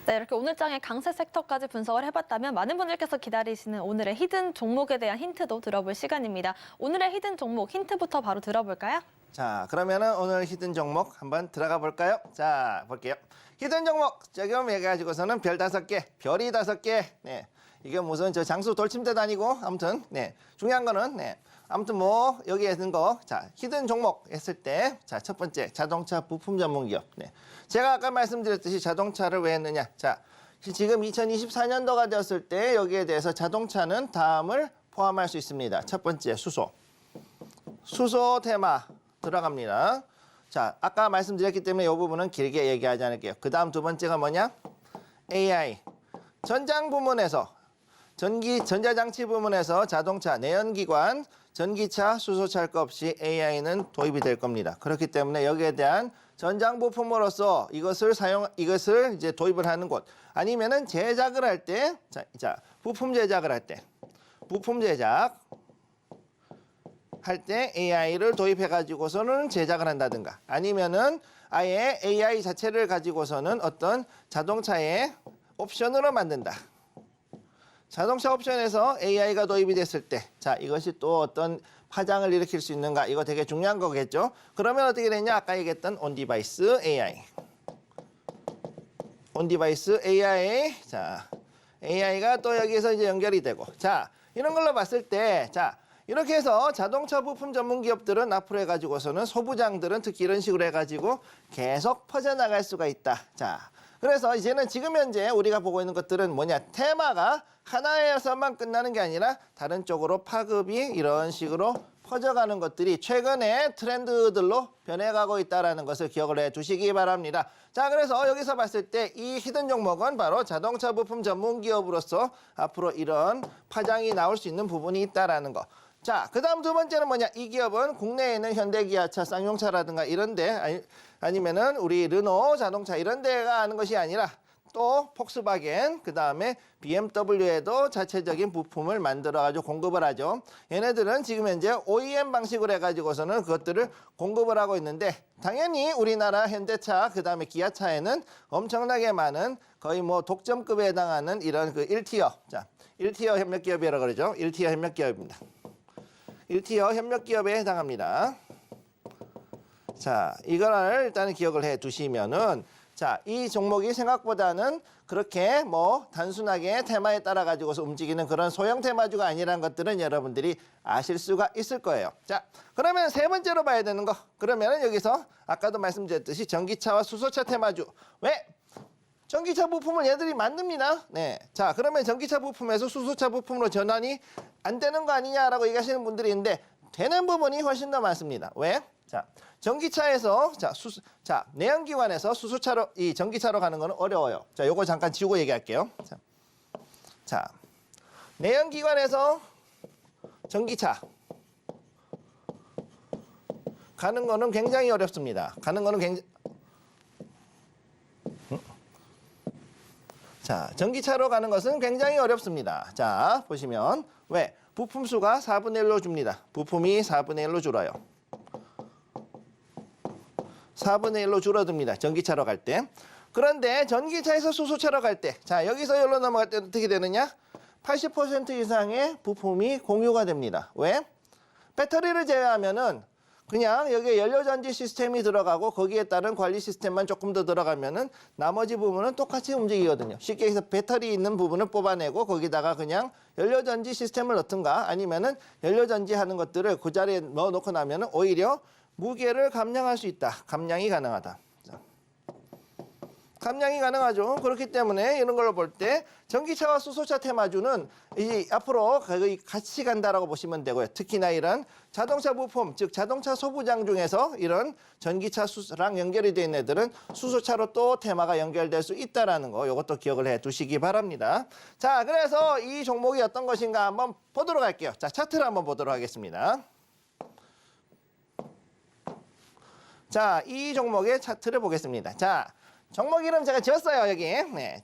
네, 이렇게 오늘 장의 강세 섹터까지 분석을 해봤다면 많은 분들께서 기다리시는 오늘의 히든 종목에 대한 힌트도 들어볼 시간입니다. 오늘의 히든 종목 힌트부터 바로 들어볼까요? 자, 그러면은 오늘 히든 종목 한번 들어가 볼까요? 자, 볼게요. 히든 종목 지금 해가지고서는 별 5개, 별이 5개. 네, 이게 무슨 저 장수 돌침대도 아니고 아무튼 네 중요한 거는 네. 아무튼 뭐 여기에 있는 거, 자 히든 종목 했을 때, 자 첫 번째 자동차 부품 전문 기업. 네, 제가 아까 말씀드렸듯이 자동차를 왜 했느냐. 자 지금 2024년도가 되었을 때 여기에 대해서 자동차는 다음을 포함할 수 있습니다. 첫 번째 수소 테마 들어갑니다. 자 아까 말씀드렸기 때문에 이 부분은 길게 얘기하지 않을게요. 그 다음 두 번째가 뭐냐? AI 전장 부문에서 전자장치 부문에서 자동차, 내연기관, 전기차, 수소차 할 것 없이 AI는 도입이 될 겁니다. 그렇기 때문에 여기에 대한 전장 부품으로서 이것을 이제 도입을 하는 곳 아니면은 제작을 할 때, 자 부품 제작을 할 때 AI를 도입해 가지고서는 제작을 한다든가 아니면은 아예 AI 자체를 가지고서는 어떤 자동차의 옵션으로 만든다. 자동차 옵션에서 AI가 도입이 됐을 때, 자 이것이 또 어떤 파장을 일으킬 수 있는가, 이거 되게 중요한 거겠죠. 그러면 어떻게 되냐, 아까 얘기했던 온디바이스 AI. 온디바이스 AI, 자 AI가 또 여기에서 이제 연결이 되고, 자 이런 걸로 봤을 때, 자 이렇게 해서 자동차 부품 전문 기업들은 앞으로 해가지고서는 소부장들은 특히 이런 식으로 해가지고 계속 퍼져나갈 수가 있다. 자. 그래서 이제는 지금 현재 우리가 보고 있는 것들은 뭐냐, 테마가 하나에서만 끝나는 게 아니라 다른 쪽으로 파급이 이런 식으로 퍼져가는 것들이 최근에 트렌드들로 변해가고 있다는 것을 기억을 해두시기 바랍니다. 자, 그래서 여기서 봤을 때 이 히든 종목은 바로 자동차 부품 전문 기업으로서 앞으로 이런 파장이 나올 수 있는 부분이 있다는 거. 자, 그다음 두 번째는 뭐냐? 이 기업은 국내에 있는 현대기아차, 쌍용차라든가 이런데 아니면은 우리 르노 자동차 이런 데가 하는 것이 아니라 또 폭스바겐, 그다음에 BMW에도 자체적인 부품을 만들어가지고 공급을 하죠. 얘네들은 지금 현재 OEM 방식으로 해가지고서는 그것들을 공급을 하고 있는데 당연히 우리나라 현대차, 그다음에 기아차에는 엄청나게 많은 거의 뭐 독점급에 해당하는 이런 그 1티어, 자, 1티어 협력기업이라고 그러죠. 1티어 협력기업입니다. 1티어 협력기업에 해당합니다. 자, 이거를 일단은 기억을 해 두시면은 자, 이 종목이 생각보다는 그렇게 뭐 단순하게 테마에 따라 가지고서 움직이는 그런 소형 테마주가 아니라는 것들은 여러분들이 아실 수가 있을 거예요. 자, 그러면 세 번째로 봐야 되는 거. 그러면은 여기서 아까도 말씀드렸듯이 전기차와 수소차 테마주. 왜? 전기차 부품을 얘들이 만듭니다. 네. 자, 그러면 전기차 부품에서 수소차 부품으로 전환이 안 되는 거 아니냐라고 얘기하시는 분들이 있는데 되는 부분이 훨씬 더 많습니다. 왜? 자, 전기차에서 내연기관에서 수소차로 이 전기차로 가는 거는 어려워요. 자, 요거 잠깐 지우고 얘기할게요. 자, 내연기관에서 전기차 가는 거는 굉장히 어렵습니다. 가는 거는 굉장히 자, 전기차로 가는 것은 굉장히 어렵습니다. 자, 보시면 왜? 부품 수가 4분의 1로 줍니다. 부품이 4분의 1로 줄어요. 4분의 1로 줄어듭니다. 전기차로 갈 때. 그런데 전기차에서 수소차로 갈 때, 자, 여기서 여기로 넘어갈 때 어떻게 되느냐? 80% 이상의 부품이 공유가 됩니다. 왜? 배터리를 제외하면은 그냥 여기에 연료전지 시스템이 들어가고 거기에 따른 관리 시스템만 조금 더 들어가면은 나머지 부분은 똑같이 움직이거든요. 쉽게 해서 배터리 있는 부분을 뽑아내고 거기다가 그냥 연료전지 시스템을 넣든가 아니면은 연료전지 하는 것들을 그 자리에 넣어놓고 나면은 오히려 무게를 감량할 수 있다. 감량이 가능하다. 자, 감량이 가능하죠. 그렇기 때문에 이런 걸로 볼 때 전기차와 수소차 테마주는 이 앞으로 거의 같이 간다라고 보시면 되고요. 특히나 이런 자동차 부품, 즉 자동차 소부장 중에서 이런 전기차 수소랑 연결이 된 애들은 수소차로 또 테마가 연결될 수 있다라는 거, 이것도 기억을 해 두시기 바랍니다. 자, 그래서 이 종목이 어떤 것인가 한번 보도록 할게요. 자, 차트를 한번 보도록 하겠습니다. 자, 이 종목의 차트를 보겠습니다. 자, 종목 이름 제가 지었어요, 여기. 네,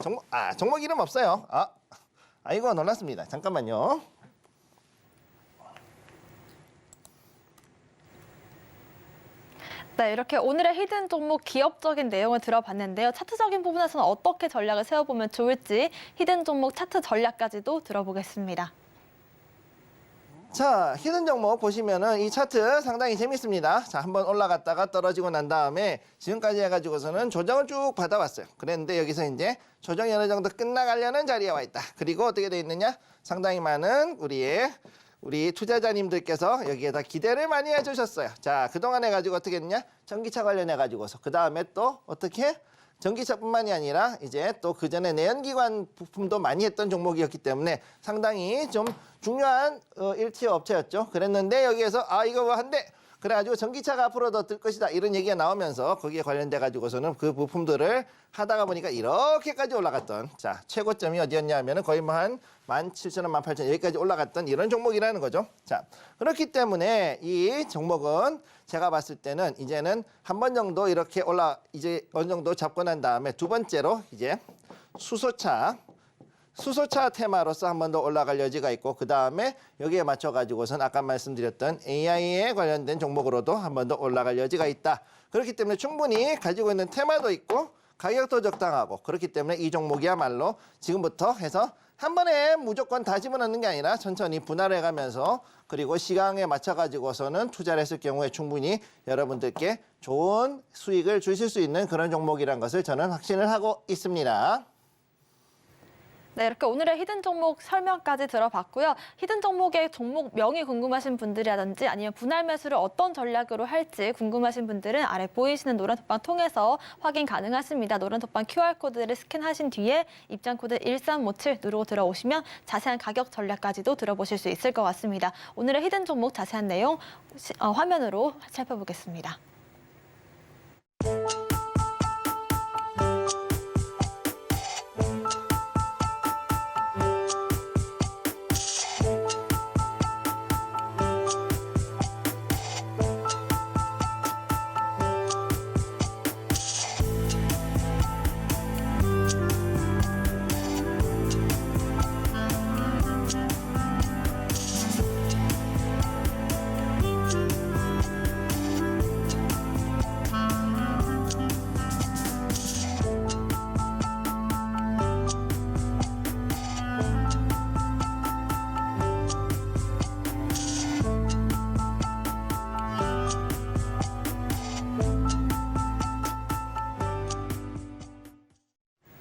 종목 이름 없어요. 아이고, 놀랐습니다. 잠깐만요. 네, 이렇게 오늘의 히든 종목 기업적인 내용을 들어봤는데요. 차트적인 부분에서는 어떻게 전략을 세워보면 좋을지 히든 종목 차트 전략까지도 들어보겠습니다. 자, 히든 종목 보시면은 이 차트 상당히 재밌습니다. 자, 한번 올라갔다가 떨어지고 난 다음에 지금까지 해가지고서는 조정을 쭉 받아왔어요. 그랬는데 여기서 이제 조정이 어느 정도 끝나가려는 자리에 와 있다. 그리고 어떻게 돼 있느냐? 상당히 많은 우리 투자자님들께서 여기에다 기대를 많이 해주셨어요. 자, 그동안 해가지고 어떻게 했냐? 전기차 관련해가지고서 그 다음에 또 어떻게? 전기차뿐만이 아니라 이제 또 그전에 내연기관 부품도 많이 했던 종목이었기 때문에 상당히 좀 중요한 1티어 업체였죠. 그랬는데 여기에서 이거 한데 그래가지고 전기차가 앞으로 더 뜰 것이다 이런 얘기가 나오면서 거기에 관련돼 가지고서는 그 부품들을 하다가 보니까 이렇게까지 올라갔던 자 최고점이 어디였냐 하면은 거의 뭐 한 17,000원, 18,000원 여기까지 올라갔던 이런 종목이라는 거죠. 자 그렇기 때문에 이 종목은 제가 봤을 때는 이제는 한 번 정도 이렇게 이제 어느 정도 잡고 난 다음에 두 번째로 이제 수소차 테마로서 한 번 더 올라갈 여지가 있고 그 다음에 여기에 맞춰가지고선 아까 말씀드렸던 AI에 관련된 종목으로도 한 번 더 올라갈 여지가 있다. 그렇기 때문에 충분히 가지고 있는 테마도 있고 가격도 적당하고 그렇기 때문에 이 종목이야말로 지금부터 해서 한 번에 무조건 다 집어넣는 게 아니라 천천히 분할해 가면서 그리고 시간에 맞춰가지고서는 투자를 했을 경우에 충분히 여러분들께 좋은 수익을 주실 수 있는 그런 종목이라는 것을 저는 확신을 하고 있습니다. 네, 이렇게 오늘의 히든 종목 설명까지 들어봤고요. 히든 종목의 종목명이 궁금하신 분들이라든지 아니면 분할 매수를 어떤 전략으로 할지 궁금하신 분들은 아래 보이시는 노란 톡방 통해서 확인 가능하십니다. 노란 톡방 QR코드를 스캔하신 뒤에 입장코드 1357 누르고 들어오시면 자세한 가격 전략까지도 들어보실 수 있을 것 같습니다. 오늘의 히든 종목 자세한 내용 화면으로 살펴보겠습니다.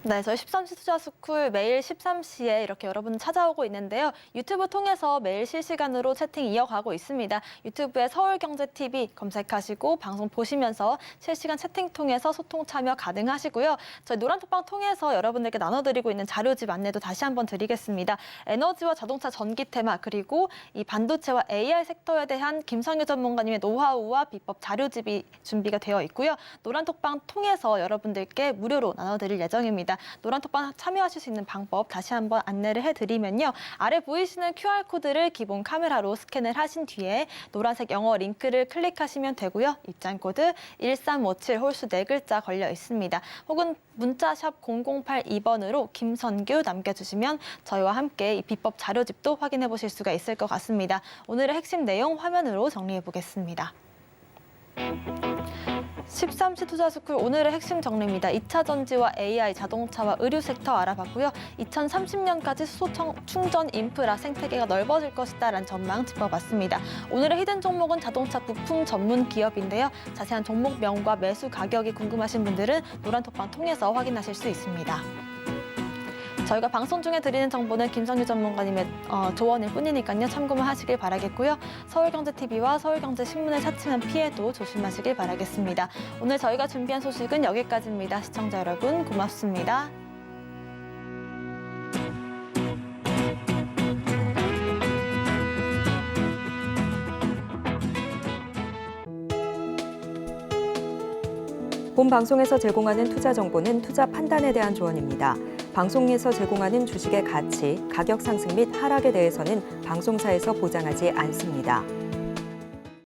네, 저희 13시 투자스쿨 매일 13시에 이렇게 여러분 찾아오고 있는데요. 유튜브 통해서 매일 실시간으로 채팅 이어가고 있습니다. 유튜브에 서울경제TV 검색하시고 방송 보시면서 실시간 채팅 통해서 소통 참여 가능하시고요. 저희 노란톡방 통해서 여러분들께 나눠드리고 있는 자료집 안내도 다시 한번 드리겠습니다. 에너지와 자동차 전기 테마 그리고 이 반도체와 AI 섹터에 대한 김성유 전문가님의 노하우와 비법 자료집이 준비가 되어 있고요. 노란톡방 통해서 여러분들께 무료로 나눠드릴 예정입니다. 노란톡방 참여하실 수 있는 방법 다시 한번 안내를 해드리면요. 아래 보이시는 QR코드를 기본 카메라로 스캔을 하신 뒤에 노란색 영어 링크를 클릭하시면 되고요. 입장코드 1357 홀수 4글자 걸려 있습니다. 혹은 문자샵 0082번으로 김선규 남겨주시면 저희와 함께 이 비법 자료집도 확인해 보실 수가 있을 것 같습니다. 오늘의 핵심 내용 화면으로 정리해 보겠습니다. 13시 투자스쿨 오늘의 핵심 정리입니다. 2차 전지와 AI, 자동차와 의료 섹터 알아봤고요. 2030년까지 수소 충전 인프라 생태계가 넓어질 것이다라는 전망 짚어봤습니다. 오늘의 히든 종목은 자동차 부품 전문 기업인데요. 자세한 종목명과 매수 가격이 궁금하신 분들은 노란톡방 통해서 확인하실 수 있습니다. 저희가 방송 중에 드리는 정보는 김성유 전문가님의 조언일 뿐이니까요. 참고만 하시길 바라겠고요. 서울경제TV와 서울경제신문을 사칭한 피해도 조심하시길 바라겠습니다. 오늘 저희가 준비한 소식은 여기까지입니다. 시청자 여러분 고맙습니다. 본 방송에서 제공하는 투자 정보는 투자 판단에 대한 조언입니다. 방송에서 제공하는 주식의 가치, 가격 상승 및 하락에 대해서는 방송사에서 보장하지 않습니다.